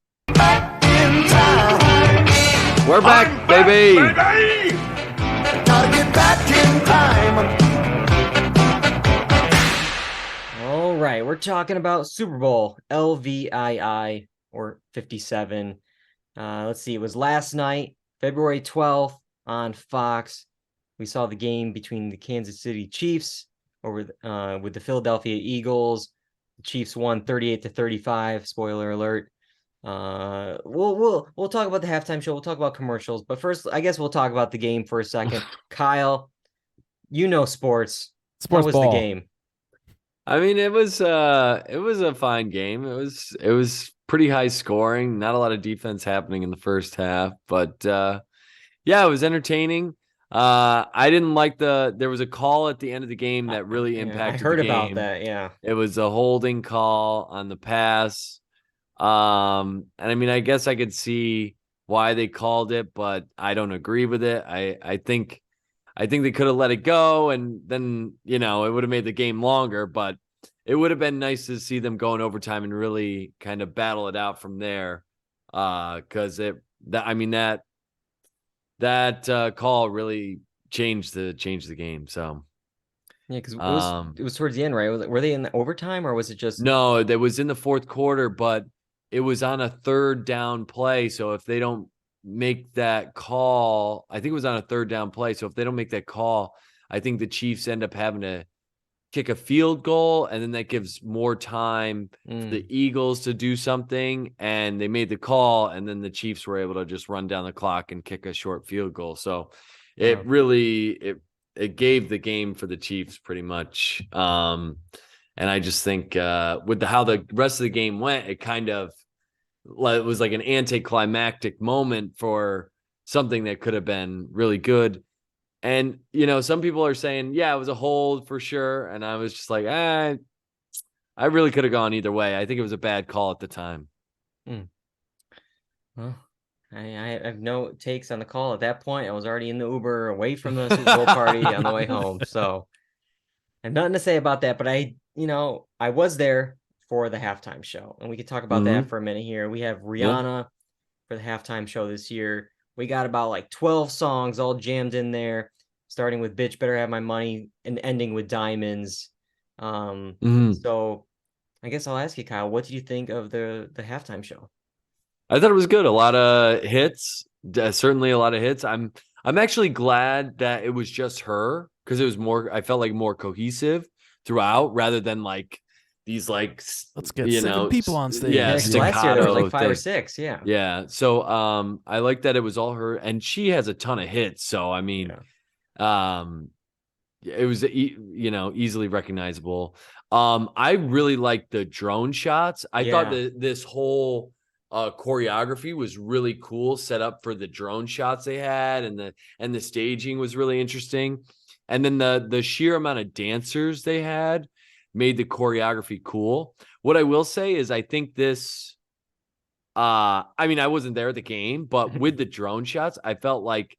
[SPEAKER 4] We're back, baby.
[SPEAKER 7] Gotta get back in time.
[SPEAKER 2] All right, we're talking about Super Bowl LVII, or 57. Let's see, it was last night, February 12th on Fox. We saw the game between the Kansas City Chiefs with the Philadelphia Eagles. Chiefs won 38-35. Spoiler alert. We'll talk about the halftime show. We'll talk about commercials, but first, I guess we'll talk about the game for a second. Kyle, you know sports.
[SPEAKER 3] Sports
[SPEAKER 2] How was
[SPEAKER 3] ball.
[SPEAKER 2] the game?
[SPEAKER 4] I mean, it was a fine game. It was pretty high scoring. Not a lot of defense happening in the first half, but yeah, it was entertaining. I didn't like there was a call at the end of the game that really impacted
[SPEAKER 2] I heard
[SPEAKER 4] the game.
[SPEAKER 2] about that. Yeah,
[SPEAKER 4] it was a holding call on the pass. And I mean, I guess I could see why they called it, but I don't agree with it. I think they could have let it go, and then, you know, it would have made the game longer, but it would have been nice to see them go in overtime and really kind of battle it out from there. Cause that call really changed the game. So
[SPEAKER 2] yeah, because it was towards the end, right? Were they in the overtime, or was it just
[SPEAKER 4] no? That was in the fourth quarter, but it was on a third down play. So if they don't make that call, I think it was on a third down play. So if they don't make that call, I think the Chiefs end up having to kick a field goal, and then that gives more time for the Eagles to do something. And they made the call, and then the Chiefs were able to just run down the clock and kick a short field goal. So it really it gave the game for the Chiefs pretty much. And I just think with how the rest of the game went, it was like an anticlimactic moment for something that could have been really good. And, you know, some people are saying, yeah, it was a hold for sure. And I was just like, I really could have gone either way. I think it was a bad call at the time.
[SPEAKER 2] Well, I have no takes on the call at that point. I was already in the Uber away from the Super Bowl party on the way home. So I have nothing to say about that, but I was there for the halftime show, and we could talk about that for a minute here. We have Rihanna for the halftime show this year. We got about like 12 songs all jammed in there, starting with Bitch Better Have My Money and ending with Diamonds. So I guess I'll ask you, Kyle, what do you think of the halftime show?
[SPEAKER 4] I thought it was good. A lot of hits, certainly a lot of hits. I'm actually glad that it was just her, because it was I felt like more cohesive throughout, rather than like these like,
[SPEAKER 3] let's get 7 people on stage.
[SPEAKER 4] Yeah,
[SPEAKER 2] last year there was like 5
[SPEAKER 4] thing.
[SPEAKER 2] or 6.
[SPEAKER 4] Yeah. So I like that it was all her, and she has a ton of hits. So I mean, it was easily recognizable. I really liked the drone shots. I thought that this whole choreography was really cool, set up for the drone shots they had, and the staging was really interesting. And then the sheer amount of dancers they had made the choreography cool. What I will say is I think this, I mean, I wasn't there at the game, but with the drone shots, I felt like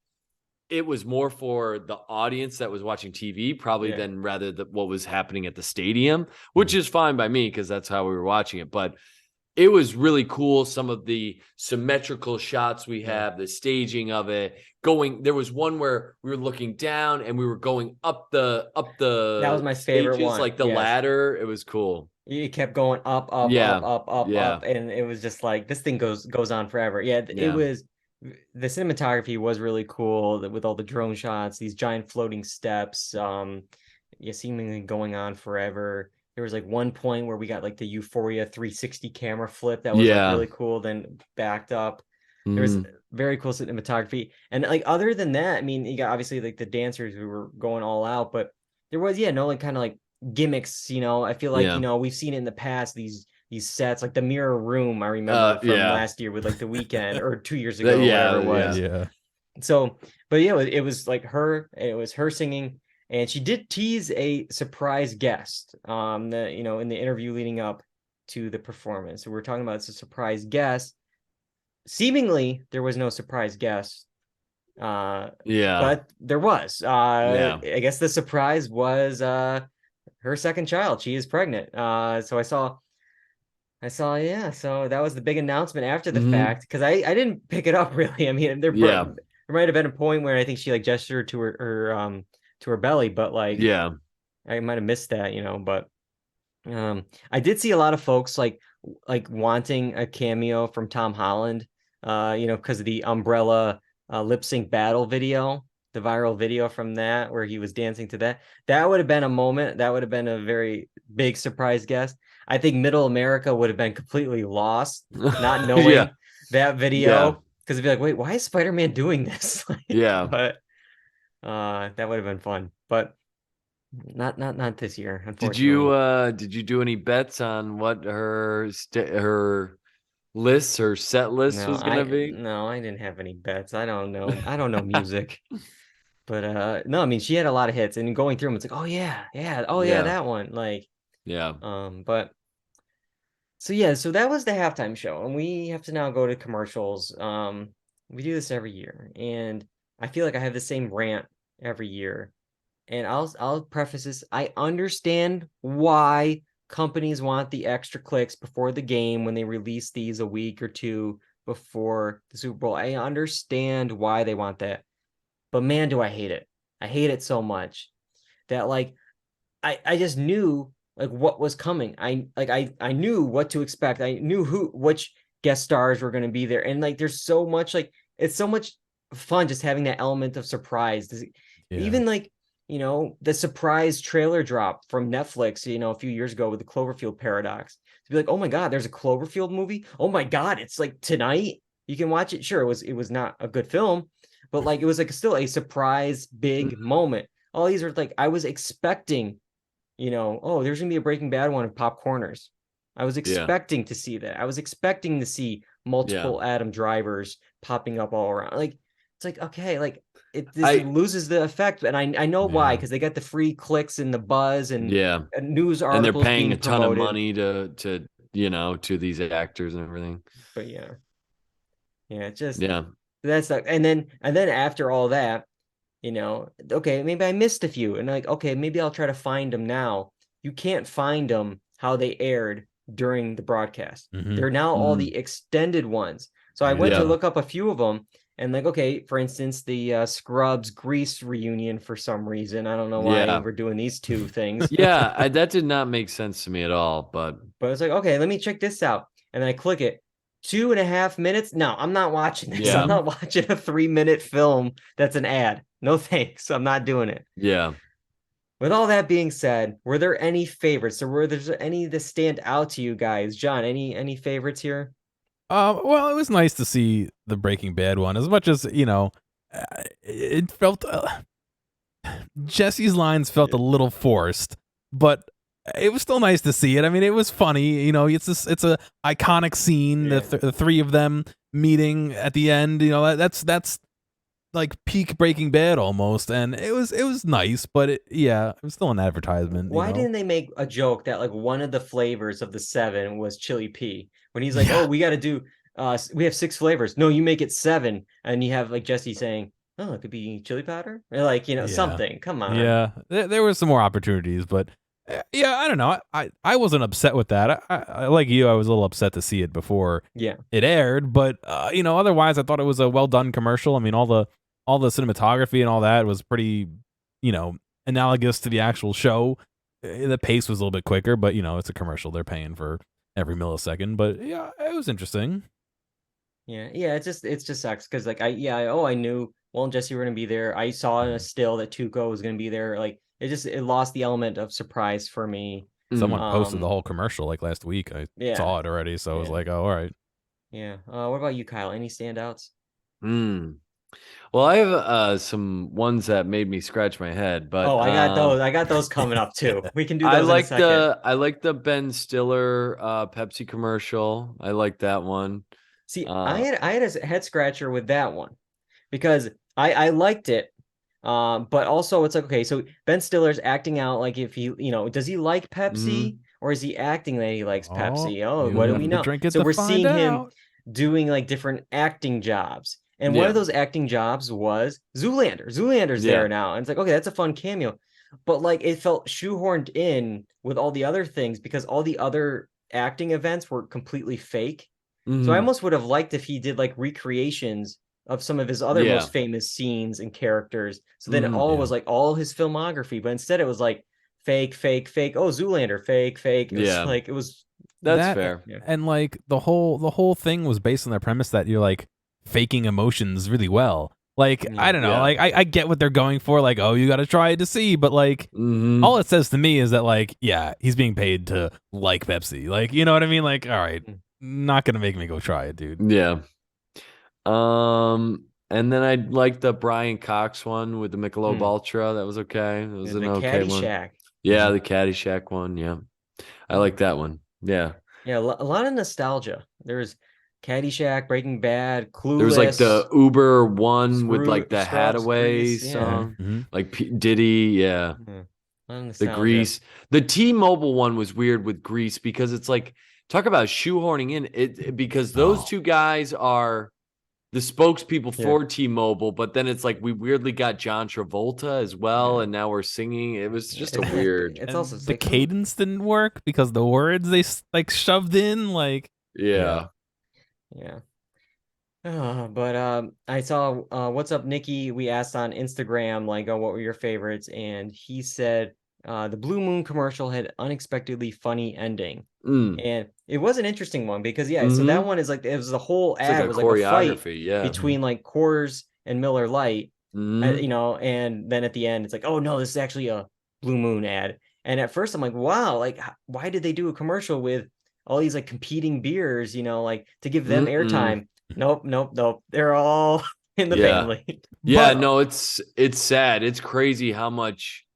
[SPEAKER 4] it was more for the audience that was watching TV probably than rather what was happening at the stadium, which is fine by me because that's how we were watching it. But it was really cool. Some of the symmetrical shots we have, the staging of it there was one where we were looking down and we were going up the
[SPEAKER 2] that was my favorite one,
[SPEAKER 4] like the ladder. It was cool.
[SPEAKER 2] You kept going up, up, and it was just like this thing goes on forever. It was, the cinematography was really cool with all the drone shots, these giant floating steps, seemingly going on forever. There was like one point where we got like the Euphoria 360 camera flip that was like really cool, then backed up. There was very cool cinematography. And like other than that, I mean, you got obviously like the dancers who were going all out, but there was no like kind of like gimmicks, I feel like we've seen it in the past, these sets, like the mirror room I remember from last year with like The Weeknd, or 2 years ago, whatever it was. So, but it was like it was her singing. And she did tease a surprise guest, in the interview leading up to the performance. So we're talking about it's a surprise guest. Seemingly, there was no surprise guest. But there was. I guess the surprise was her second child. She is pregnant. So I saw. So that was the big announcement after the fact, because I didn't pick it up really. I mean, there might have been a point where I think she like gestured to her belly, but like I might have missed that, but I did see a lot of folks like wanting a cameo from Tom Holland, because of the Umbrella lip sync battle video. the viral video from that where he was dancing to that. That would have been a moment. That would have been a very big surprise guest. I think Middle America would have been completely lost, not knowing that video, because it'd be like, wait, why is Spider-Man doing this? But that would have been fun, but not this year, unfortunately.
[SPEAKER 4] Did you do any bets on what her list or set list was gonna be?
[SPEAKER 2] No, I didn't have any bets. I don't know music. But no, I mean, she had a lot of hits, and going through them, it's like, oh yeah, that one. Like, but so that was the halftime show, and we have to now go to commercials. We do this every year, and I feel like I have the same rant every year. And I'll preface this. I understand why companies want the extra clicks before the game when they release these a week or two before the Super Bowl. I understand why they want that. But man, do I hate it. I hate it so much that like I just knew like what was coming. I knew what to expect. I knew which guest stars were going to be there. And like there's so much, like it's so much fun just having that element of surprise. Even like, you know, the surprise trailer drop from Netflix, you know, a few years ago with the Cloverfield Paradox. To be like, oh my God, there's a Cloverfield movie. Oh my God, it's like tonight. You can watch it. Sure, it was not a good film, but like it was like still a surprise big moment. All these are like I was expecting, you know, oh, there's gonna be a Breaking Bad one of Popcorners. I was expecting to see that. I was expecting to see multiple Adam Drivers popping up all around. Like it's like okay, like it loses the effect, and I know why, because they got the free clicks and the buzz and news articles,
[SPEAKER 4] and they're paying a ton
[SPEAKER 2] promoted.
[SPEAKER 4] of money to you know, to these actors and everything.
[SPEAKER 2] But that's like, and then after all that, you know, okay, maybe I missed a few, and like okay, maybe I'll try to find them now. You can't find them how they aired during the broadcast. They're now all the extended ones. So I went to look up a few of them. And like, okay, for instance, the Scrubs Grease reunion, for some reason, I don't know why we're doing these two things.
[SPEAKER 4] That did not make sense to me at all. But
[SPEAKER 2] it's like, okay, let me check this out. And then I click it. 2.5 minutes. No, I'm not watching this. I'm not watching a 3-minute film that's an ad. No thanks. I'm not doing it.
[SPEAKER 4] Yeah.
[SPEAKER 2] With all that being said, were there any favorites, or were there any that stand out to you guys? John, any favorites here?
[SPEAKER 3] Well, it was nice to see the Breaking Bad one, as much as, you know, it felt, Jesse's lines felt a little forced, but it was still nice to see it. I mean, it was funny, you know, it's a iconic scene, the three of them meeting at the end, you know, that's like peak Breaking Bad almost, and it was nice, but it was still an advertisement.
[SPEAKER 2] Why didn't they make a joke that like one of the flavors of the 7 was chili pea? When he's like, oh, we got to do, we have 6 flavors. No, you make it 7, and you have like Jesse saying, oh, it could be chili powder, or like, you know, something. Come on.
[SPEAKER 3] Yeah, there was some more opportunities, but I don't know. I wasn't upset with that. I like you, I was a little upset to see it before it aired, but you know, otherwise I thought it was a well done commercial. I mean, all the cinematography and all that was pretty, you know, analogous to the actual show. The pace was a little bit quicker, but you know, it's a commercial. They're paying for every millisecond, but yeah, it was interesting.
[SPEAKER 2] It just sucks because like I knew Will and Jesse were gonna be there. I saw in a still that Tuco was gonna be there. Like it lost the element of surprise for me.
[SPEAKER 3] Someone posted the whole commercial like last week. I saw it already, so I was like, oh, all right.
[SPEAKER 2] What about you, Kyle? Any standouts?
[SPEAKER 4] Well, I have some ones that made me scratch my head, but
[SPEAKER 2] I got those coming up too. We can do those in a second.
[SPEAKER 4] I like the Ben Stiller Pepsi commercial. I like that one.
[SPEAKER 2] See, I had a head scratcher with that one because I liked it. But also it's like, okay, so Ben Stiller's acting out like if he, you know, does he like Pepsi or is he acting that he likes Pepsi? Oh, what do we know? So we're seeing him doing like different acting jobs. And one of those acting jobs was Zoolander. Zoolander's there now. And it's like, okay, that's a fun cameo. But like it felt shoehorned in with all the other things because all the other acting events were completely fake. So I almost would have liked if he did like recreations of some of his other most famous scenes and characters. So then it all was like all his filmography. But instead it was like fake. Oh, Zoolander, fake. It was like it was
[SPEAKER 4] that's fair.
[SPEAKER 3] And like the whole thing was based on the premise that you're like faking emotions really well. Like, I don't know.
[SPEAKER 4] Yeah.
[SPEAKER 3] Like, I get what they're going for. Like, oh, you got to try it to see. But, like,
[SPEAKER 4] Mhm.
[SPEAKER 3] all it says to me is that, like, yeah, he's being paid to like Pepsi. Like, you know what I mean? Like, all right, not going to make me go try it, dude.
[SPEAKER 4] Yeah. And then I liked the Brian Cox one with the Michelob Ultra. That was okay. It was an
[SPEAKER 2] the
[SPEAKER 4] okay one.
[SPEAKER 2] Caddyshack.
[SPEAKER 4] Yeah, the Caddyshack one. Yeah. I like that one. Yeah.
[SPEAKER 2] Yeah, a lot of nostalgia. There was Caddyshack, Breaking Bad, Clueless.
[SPEAKER 4] There was like the Uber one with like the
[SPEAKER 2] Scrubs,
[SPEAKER 4] Hadaway
[SPEAKER 2] Grease, yeah.
[SPEAKER 4] song, like Diddy. Yeah.
[SPEAKER 2] A lot of
[SPEAKER 4] The
[SPEAKER 2] nostalgia.
[SPEAKER 4] Grease. The T-Mobile one was weird with Grease because it's like, talk about shoehorning in it because those two guys are the spokespeople for T-Mobile, but then it's like we weirdly got John Travolta as well, and now we're singing. It was just a weird.
[SPEAKER 2] It's also
[SPEAKER 3] The cadence didn't work because the words they like shoved in, like
[SPEAKER 4] Yeah.
[SPEAKER 2] But I saw What's Up, Nikki? We asked on Instagram, like, oh, what were your favorites? And he said the Blue Moon commercial had unexpectedly funny ending. And it was an interesting one because so that one is like it was the whole
[SPEAKER 4] It's
[SPEAKER 2] ad
[SPEAKER 4] like a
[SPEAKER 2] was like a fight
[SPEAKER 4] choreography,
[SPEAKER 2] between like Coors and Miller Lite, you know, and then at the end it's like, oh no, this is actually a Blue Moon ad. And at first I'm like, wow, like why did they do a commercial with all these like competing beers, you know, like to give them airtime? Nope. They're all in the family.
[SPEAKER 4] Yeah, no, it's sad. It's crazy how much,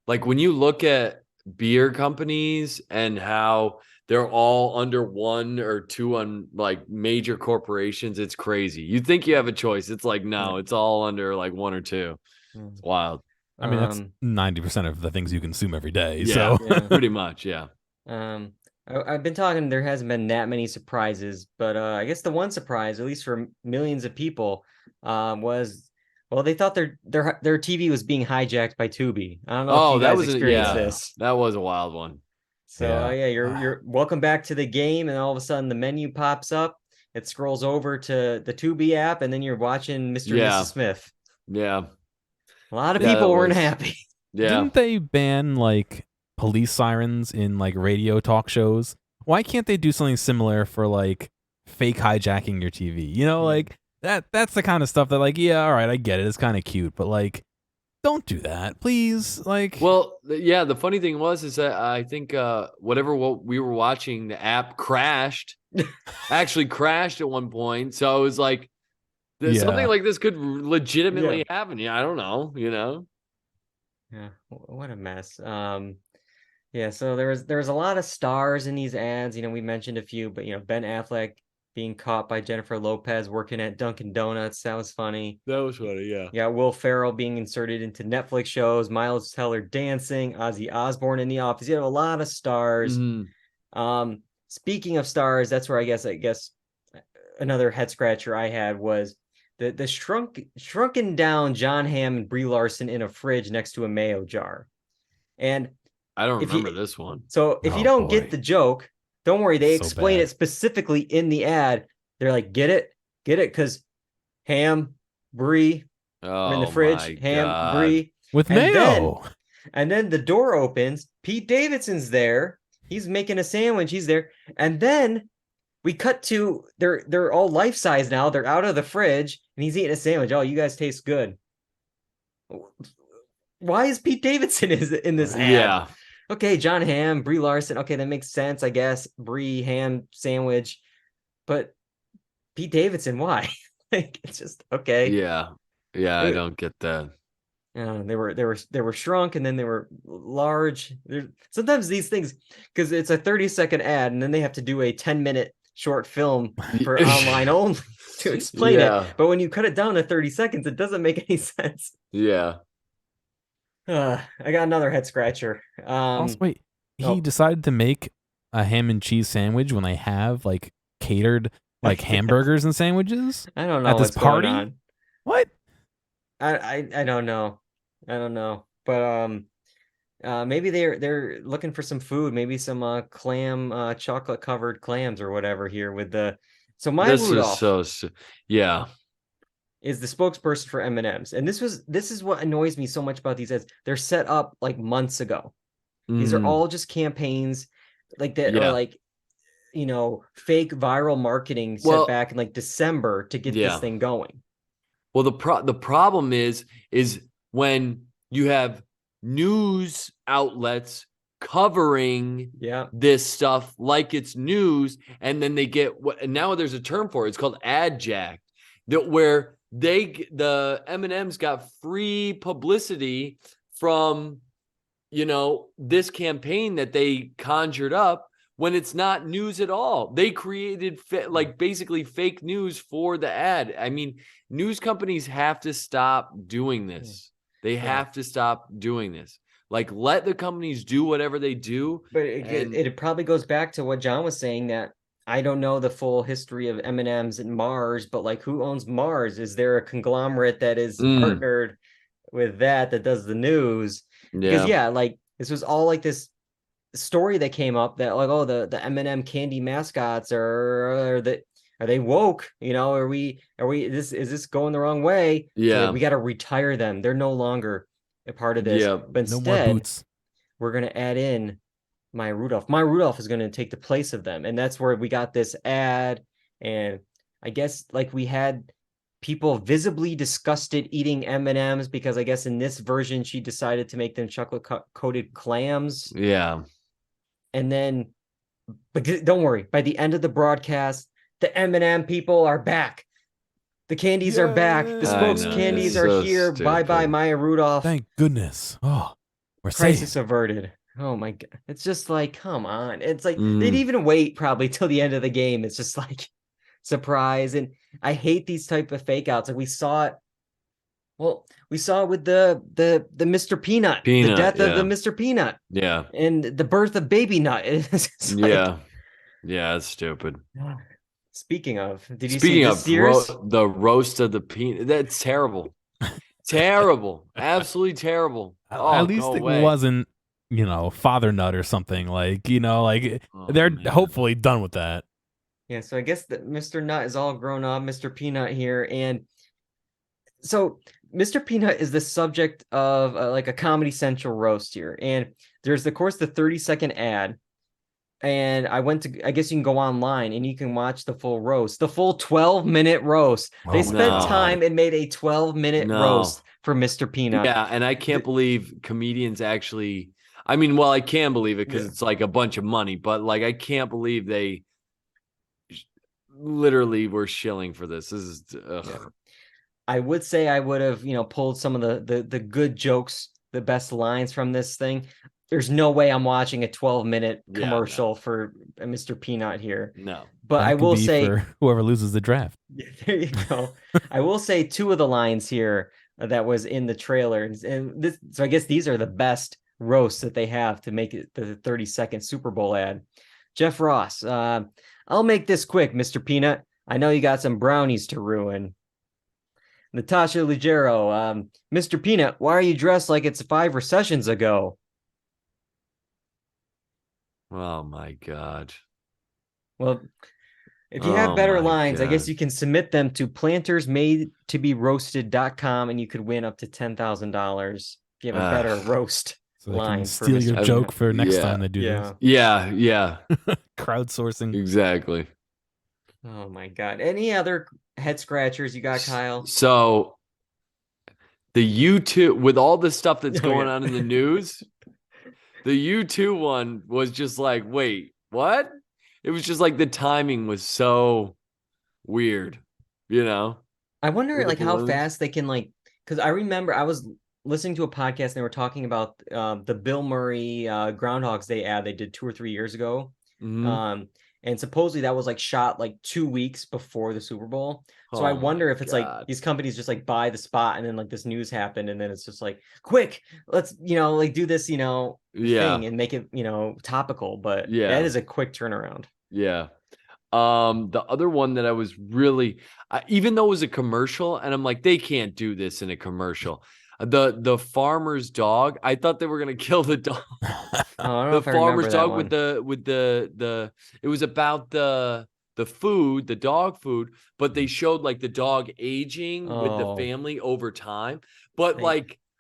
[SPEAKER 4] like when you look at beer companies and how they're all under one or two on like major corporations, it's crazy. You think you have a choice. It's like, no, it's all under like one or two. It's wild.
[SPEAKER 3] I mean, that's 90% of the things you consume every day.
[SPEAKER 4] Yeah,
[SPEAKER 3] So
[SPEAKER 4] pretty much, yeah.
[SPEAKER 2] I've been talking, there hasn't been that many surprises, but I guess the one surprise, at least for millions of people, was, well, they thought their TV was being hijacked by Tubi. I don't know if you guys experienced this.
[SPEAKER 4] That was a wild one.
[SPEAKER 2] So you're welcome back to the game, and all of a sudden the menu pops up. It scrolls over to the Tubi app, and then you're watching Mr. and Mrs. Smith.
[SPEAKER 4] Yeah.
[SPEAKER 2] A lot of people weren't happy.
[SPEAKER 4] Yeah.
[SPEAKER 3] Didn't they ban like police sirens in like radio talk shows? Why can't they do something similar for like fake hijacking your TV? You know, like that's the kind of stuff that like, yeah, all right, I get it. It's kind of cute, but like don't do that, please. Like,
[SPEAKER 4] well, yeah, the funny thing is that I think whatever we were watching, the app crashed. Actually crashed at one point. So I was like, something like this could legitimately happen. Yeah, I don't know, you know.
[SPEAKER 2] Yeah, what a mess. So there was a lot of stars in these ads. You know, we mentioned a few, but you know, Ben Affleck being caught by Jennifer Lopez working at Dunkin' Donuts. That was funny.
[SPEAKER 4] That was funny, yeah.
[SPEAKER 2] Yeah, Will Ferrell being inserted into Netflix shows, Miles Teller dancing, Ozzy Osbourne in The Office. You have a lot of stars. Speaking of stars, that's where I guess another head scratcher I had was the shrunken down John Hamm and Brie Larson in a fridge next to a mayo jar. And
[SPEAKER 4] I don't remember this one.
[SPEAKER 2] So if you don't get the joke, don't worry. They explain it specifically in the ad. They're like, get it? Because Ham, Brie are in the fridge. Ham, Brie.
[SPEAKER 3] With mayo.
[SPEAKER 2] And then the door opens. Pete Davidson's there. He's making a sandwich. He's there. And then we cut to, they're all life-size now. They're out of the fridge. And he's eating a sandwich. Oh, you guys taste good. Why is Pete Davidson in this ad?
[SPEAKER 4] Yeah.
[SPEAKER 2] Okay, John Hamm, Brie Larson. Okay, that makes sense, I guess. Brie, ham, sandwich. But Pete Davidson, why? Like, it's just okay.
[SPEAKER 4] Yeah, I don't get that.
[SPEAKER 2] They were shrunk, and then they were large. Sometimes these things, because it's a 30-second ad, and then they have to do a 10-minute short film for online only to explain it. But when you cut it down to 30 seconds, it doesn't make any sense.
[SPEAKER 4] Yeah.
[SPEAKER 2] I got another head scratcher.
[SPEAKER 3] Also, wait, he decided to make a ham and cheese sandwich when they have like catered like hamburgers and sandwiches.
[SPEAKER 2] I don't know
[SPEAKER 3] at this
[SPEAKER 2] what's
[SPEAKER 3] party.
[SPEAKER 2] Going on.
[SPEAKER 3] What?
[SPEAKER 2] I don't know. I don't know. But maybe they're looking for some food. Maybe some clam, chocolate covered clams or whatever here with the. So Maya Rudolph is the spokesperson for M&Ms. And this is what annoys me so much about these ads. They're set up like months ago. These are all just campaigns like that are like, you know, fake viral marketing set back in like December to get this thing going.
[SPEAKER 4] Well, the problem is when you have news outlets covering this stuff like it's news, and then they get and now there's a term for it. It's called ad jacked, where the M&Ms got free publicity from this campaign that they conjured up when it's not news at all. They created basically fake news for the ad. I mean, news companies have to stop doing this. They have to stop doing this. Like, let the companies do whatever they do.
[SPEAKER 2] But it probably goes back to what John was saying, that I don't know the full history of M&Ms and Mars, but like, who owns Mars? Is there a conglomerate that is partnered with that does the news? Because like, this was all like this story that came up that like, oh, the M&M candy mascots are they woke? Is this going the wrong way?
[SPEAKER 4] Yeah,
[SPEAKER 2] so we got to retire them. They're no longer a part of this.
[SPEAKER 4] Yeah,
[SPEAKER 2] but instead,
[SPEAKER 3] no more boots.
[SPEAKER 2] We're gonna add in Maya Rudolph. Maya Rudolph is going to take the place of them, and that's where we got this ad. And I guess like we had people visibly disgusted eating M&Ms because I guess in this version she decided to make them chocolate coated clams.
[SPEAKER 4] Yeah.
[SPEAKER 2] And then, but don't worry, by the end of the broadcast, the M&M people are back. The candies are back. The smoked candies are here. Stupid. Bye-bye, Maya Rudolph.
[SPEAKER 3] Thank goodness. Oh, we're
[SPEAKER 2] crisis
[SPEAKER 3] safe.
[SPEAKER 2] averted. Oh my God. It's just like, come on. It's like they'd even wait probably till the end of the game. It's just like surprise. And I hate these type of fake outs. Like we saw it. Well, we saw it with the Mr. Peanut, the death of the Mr. Peanut.
[SPEAKER 4] Yeah.
[SPEAKER 2] And the birth of Baby Nut. It's like,
[SPEAKER 4] yeah, it's stupid.
[SPEAKER 2] Speaking of, did you see this
[SPEAKER 4] the roast of the peanut? That's terrible. Terrible. Absolutely terrible.
[SPEAKER 3] At least it wasn't, Father Nut or something. Like, they're hopefully done with that.
[SPEAKER 2] Yeah, so I guess that Mr. Nut is all grown up, Mr. Peanut here. And so Mr. Peanut is the subject of like a Comedy Central roast here. And there's, of course, the 30-second ad. And I guess you can go online and you can watch the full roast, the full 12-minute roast. They spent time and made a 12-minute roast for Mr. Peanut.
[SPEAKER 4] Yeah, and I can't believe comedians actually, I mean, well, I can believe it because it's like a bunch of money, but like, I can't believe they literally were shilling for this. This is,
[SPEAKER 2] I would say I would have, pulled some of the good jokes, the best lines from this thing. There's no way I'm watching a 12-minute commercial for Mr. Peanut here.
[SPEAKER 4] No.
[SPEAKER 2] But
[SPEAKER 3] that
[SPEAKER 2] I will say
[SPEAKER 3] for whoever loses the draft.
[SPEAKER 2] There you go. I will say two of the lines here that was in the trailer. And this, so I guess these are the best roasts that they have to make it the 30-second Super Bowl ad. Jeff Ross, I'll make this quick, Mr. Peanut. I know you got some brownies to ruin. Natasha Leggero, Mr. Peanut, why are you dressed like it's 5 recessions ago?
[SPEAKER 4] Oh my God.
[SPEAKER 2] Well, if you have better lines, I guess you can submit them to plantersmadetoberoasted.com and you could win up to $10,000 if you have a better roast line.
[SPEAKER 3] Steal your joke for next time they do this.
[SPEAKER 4] Yeah.
[SPEAKER 3] Crowdsourcing.
[SPEAKER 4] Exactly.
[SPEAKER 2] Oh my God. Any other head scratchers you got, Kyle?
[SPEAKER 4] So the YouTube, with all the stuff that's going on in the news, the U2 one was just like, wait, what? It was just like the timing was so weird,
[SPEAKER 2] I wonder like how fast they can because I remember I was listening to a podcast and they were talking about the Bill Murray Groundhog's Day ad they did 2 or 3 years ago.
[SPEAKER 4] Mm-hmm.
[SPEAKER 2] And supposedly that was shot 2 weeks before the Super Bowl. So I wonder if it's these companies just buy the spot and then this news happened and then it's just quick, let's do this thing and make it topical. But that is a quick turnaround.
[SPEAKER 4] Yeah. The other one that I was really, even though it was a commercial, and I'm like, they can't do this in a commercial. The farmer's dog. I thought they were gonna kill the dog. The farmer's dog with the. It was about the food, the dog food, but they showed the dog aging with the family over time. But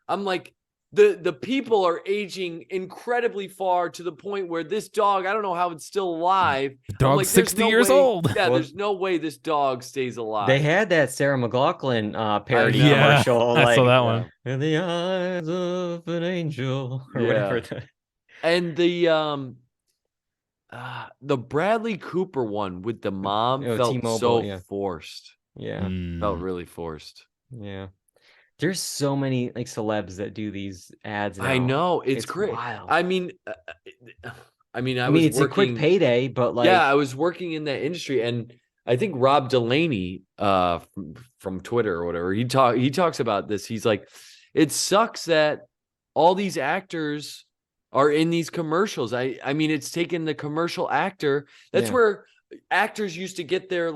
[SPEAKER 4] I'm like, the people are aging incredibly far to the point where this dog, I don't know how it's still alive.
[SPEAKER 3] The dog's
[SPEAKER 4] like, there's
[SPEAKER 3] 60
[SPEAKER 4] no
[SPEAKER 3] years
[SPEAKER 4] way-
[SPEAKER 3] old.
[SPEAKER 4] Yeah,
[SPEAKER 2] Well,
[SPEAKER 4] there's no way this dog stays alive.
[SPEAKER 2] They had that Sarah McLachlan parody
[SPEAKER 4] know.
[SPEAKER 3] Yeah,
[SPEAKER 2] commercial.
[SPEAKER 3] I saw
[SPEAKER 2] like,
[SPEAKER 3] that one.
[SPEAKER 2] In the eyes of an angel, or
[SPEAKER 4] Yeah.
[SPEAKER 2] whatever.
[SPEAKER 4] And the Bradley Cooper one with the mom
[SPEAKER 2] Oh,
[SPEAKER 4] felt
[SPEAKER 2] T-Mobile,
[SPEAKER 4] so
[SPEAKER 2] yeah.
[SPEAKER 4] forced.
[SPEAKER 2] Yeah,
[SPEAKER 4] Felt
[SPEAKER 3] Mm.
[SPEAKER 4] really forced.
[SPEAKER 2] yeah. There's so many like celebs that do these ads now.
[SPEAKER 4] I know, it's great.
[SPEAKER 2] Wild.
[SPEAKER 4] I mean, I
[SPEAKER 2] I
[SPEAKER 4] was
[SPEAKER 2] mean, it's
[SPEAKER 4] working,
[SPEAKER 2] a quick payday, but like,
[SPEAKER 4] yeah, I was working in that industry, and I think Rob Delaney from Twitter or whatever, he talks about this. He's like, it sucks that all these actors are in these commercials. I mean, it's taken the commercial actor. That's
[SPEAKER 2] Yeah.
[SPEAKER 4] where actors used to get their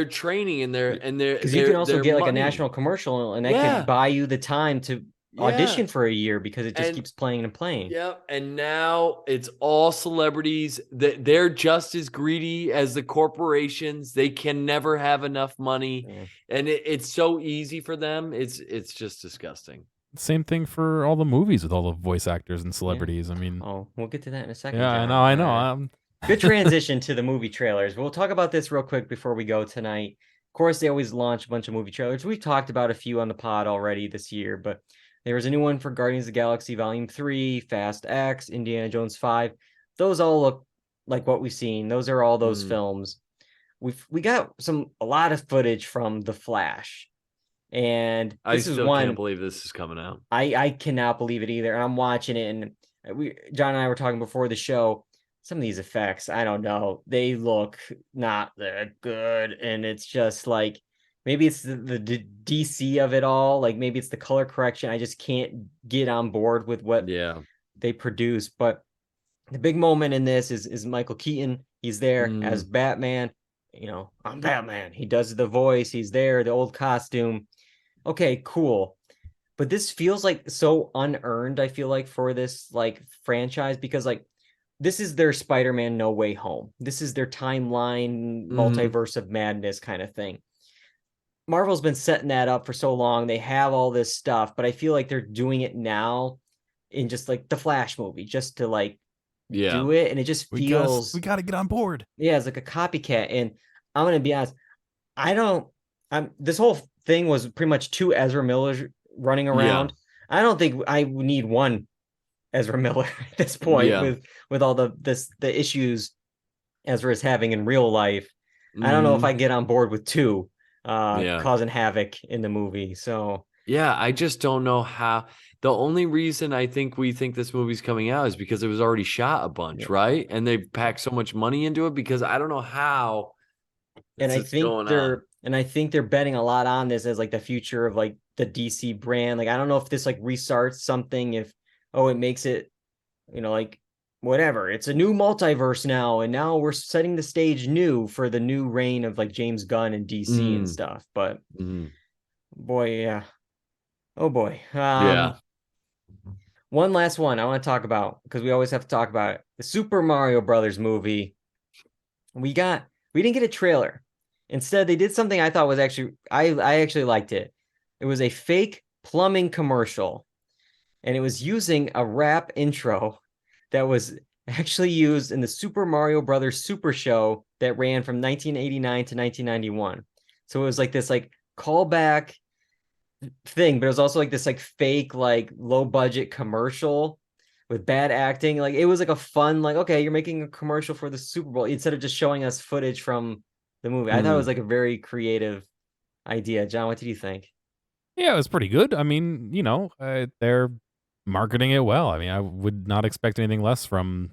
[SPEAKER 4] training and their
[SPEAKER 2] because you can also
[SPEAKER 4] their
[SPEAKER 2] get like a
[SPEAKER 4] money.
[SPEAKER 2] national commercial, and that
[SPEAKER 4] Yeah.
[SPEAKER 2] could buy you the time to audition for a year because it just
[SPEAKER 4] And-
[SPEAKER 2] keeps playing and playing.
[SPEAKER 4] Yep. And now it's all celebrities that they're just as greedy as the corporations. They can never have enough money.
[SPEAKER 2] Yeah.
[SPEAKER 4] And it's so easy for them. It's just disgusting.
[SPEAKER 3] Same thing for all the movies with all the voice actors and celebrities. I mean,
[SPEAKER 2] Oh, we'll get to that in a second.
[SPEAKER 3] yeah, I
[SPEAKER 2] John.
[SPEAKER 3] know, I know.
[SPEAKER 2] All right. Good transition to the movie trailers. We'll talk about this real quick before we go tonight. Of course, they always launch a bunch of movie trailers. We've talked about a few on the pod already this year, but there was a new one for Guardians of the Galaxy Volume 3, Fast X, Indiana Jones 5. Those all look like what we've seen. Those are all those films. We got a lot of footage from The Flash. And
[SPEAKER 4] I
[SPEAKER 2] this is
[SPEAKER 4] still
[SPEAKER 2] one
[SPEAKER 4] can't believe this is coming out.
[SPEAKER 2] I cannot believe it either. And I'm watching it, and John and I were talking before the show. Some of these effects, I don't know, they look not that good, and it's just like maybe it's the DC of it all. Like maybe it's the color correction. I just can't get on board with what they produce. But the big moment in this is Michael Keaton. He's there as Batman. You know, I'm Batman. He does the voice. He's there, the old costume. Okay, cool. But this feels like so unearned, I feel like, for this like franchise, because like this is their Spider-Man No Way Home. This is their timeline multiverse of madness kind of thing. Marvel's been setting that up for so long. They have all this stuff, but I feel like they're doing it now in just like the Flash movie, just to like do it. And it just feels
[SPEAKER 3] we got to get on board.
[SPEAKER 2] Yeah, it's like a copycat. And I'm going to be honest, this whole thing was pretty much two Ezra Millers running around. I don't think I need one Ezra Miller at this point with all the issues Ezra is having in real life. I don't know if I can get on board with two causing havoc in the movie. So
[SPEAKER 4] I just don't know how. The only reason I think we think this movie's coming out is because it was already shot a bunch, right? And they packed so much money into it, because I don't know how.
[SPEAKER 2] And I think they're betting a lot on this as like the future of like the DC brand. Like I don't know if this like restarts something, if it makes it, like whatever. It's a new multiverse now, and now we're setting the stage new for the new reign of like James Gunn and DC and stuff. But boy, yeah. Oh boy. One last one I want to talk about, because we always have to talk about it. The Super Mario Brothers movie. We didn't get a trailer. Instead, they did something I thought was actually, I actually liked it. It was a fake plumbing commercial, and it was using a rap intro that was actually used in the Super Mario Brothers Super Show that ran from 1989 to 1991. So it was like this like callback thing, but it was also like this like fake like low budget commercial with bad acting. Like it was like a fun, like, okay, you're making a commercial for the Super Bowl instead of just showing us footage from the movie. I thought it was like a very creative idea. John, what did you think?
[SPEAKER 3] Yeah, it was pretty good. I mean, they're marketing it well. I mean, I would not expect anything less from,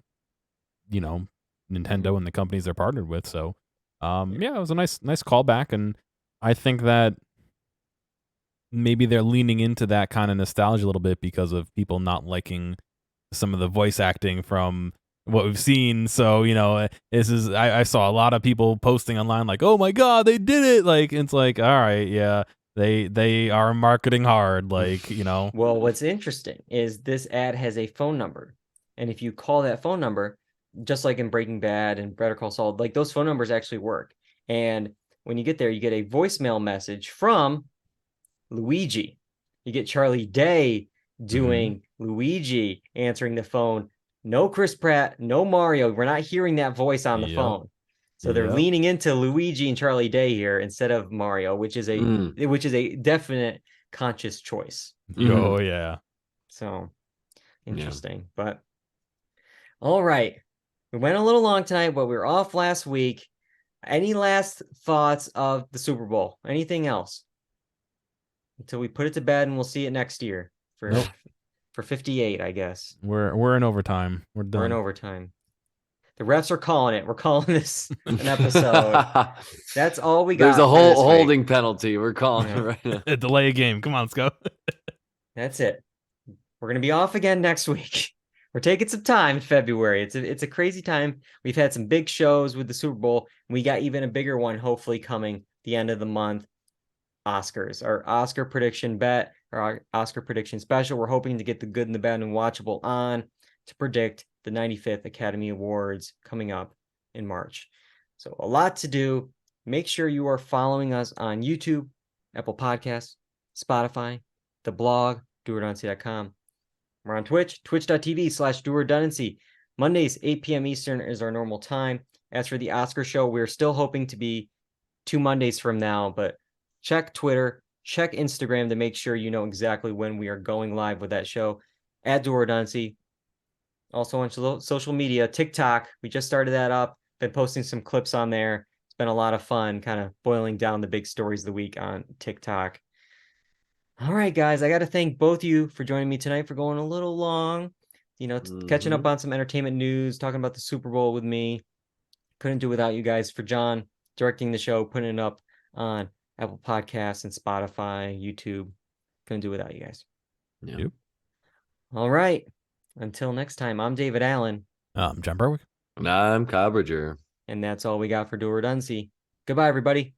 [SPEAKER 3] Nintendo and the companies they're partnered with. So, it was a nice callback, and I think that maybe they're leaning into that kind of nostalgia a little bit because of people not liking some of the voice acting from what we've seen. So, I saw a lot of people posting online like, oh my God, they did it. Like, it's like, all right, yeah, they are marketing hard. Like,
[SPEAKER 2] Well, what's interesting is this ad has a phone number. And if you call that phone number, just like in Breaking Bad and Better Call Saul, like those phone numbers actually work. And when you get there, you get a voicemail message from Luigi. You get Charlie Day doing Luigi, answering the phone. No Chris Pratt, no Mario. We're not hearing that voice on the
[SPEAKER 3] Yep.
[SPEAKER 2] phone. So they're
[SPEAKER 3] Yep.
[SPEAKER 2] leaning into Luigi and Charlie Day here instead of Mario, which is a definite conscious choice.
[SPEAKER 3] Oh yeah.
[SPEAKER 2] So interesting. But all right. We went a little long tonight, but we were off last week. Any last thoughts of the Super Bowl? Anything else? Until we put it to bed and we'll see it next year for 58, I guess.
[SPEAKER 3] We're in overtime. We're done.
[SPEAKER 2] We're in overtime. The refs are calling it. We're calling this an episode. That's all we got.
[SPEAKER 4] There's a
[SPEAKER 2] for this
[SPEAKER 4] holding
[SPEAKER 2] week.
[SPEAKER 4] penalty. We're calling it right now.
[SPEAKER 3] Delay a game. Come on, let's go.
[SPEAKER 2] That's it. We're gonna be off again next week. We're taking some time in February. It's a crazy time. We've had some big shows with the Super Bowl. We got even a bigger one hopefully coming the end of the month. Oscars, our Oscar prediction bet, our Oscar prediction special. We're hoping to get the good and the bad and watchable on to predict the 95th Academy Awards coming up in March. So a lot to do. Make sure you are following us on YouTube, Apple Podcasts, Spotify, the blog, dualredundancy.com. We're on Twitch, twitch.tv/dualredundancy. Mondays, 8 p.m. Eastern is our normal time. As for the Oscar show, we're still hoping to be 2 Mondays from now, but check Twitter, check Instagram to make sure you know exactly when we are going live with that show at Dual Redundancy. Also on social media, TikTok. We just started that up. Been posting some clips on there. It's been a lot of fun, kind of boiling down the big stories of the week on TikTok. All right, guys, I got to thank both of you for joining me tonight for going a little long. Catching up on some entertainment news, talking about the Super Bowl with me. Couldn't do without you guys. For John directing the show, putting it up on Apple Podcasts and Spotify, YouTube. Couldn't do without you guys.
[SPEAKER 3] Yep.
[SPEAKER 2] All right. Until next time, I'm David Allen.
[SPEAKER 3] I'm John Berwick.
[SPEAKER 4] And I'm Kyle Bridger.
[SPEAKER 2] And that's all we got for Dual Redundancy. Goodbye, everybody.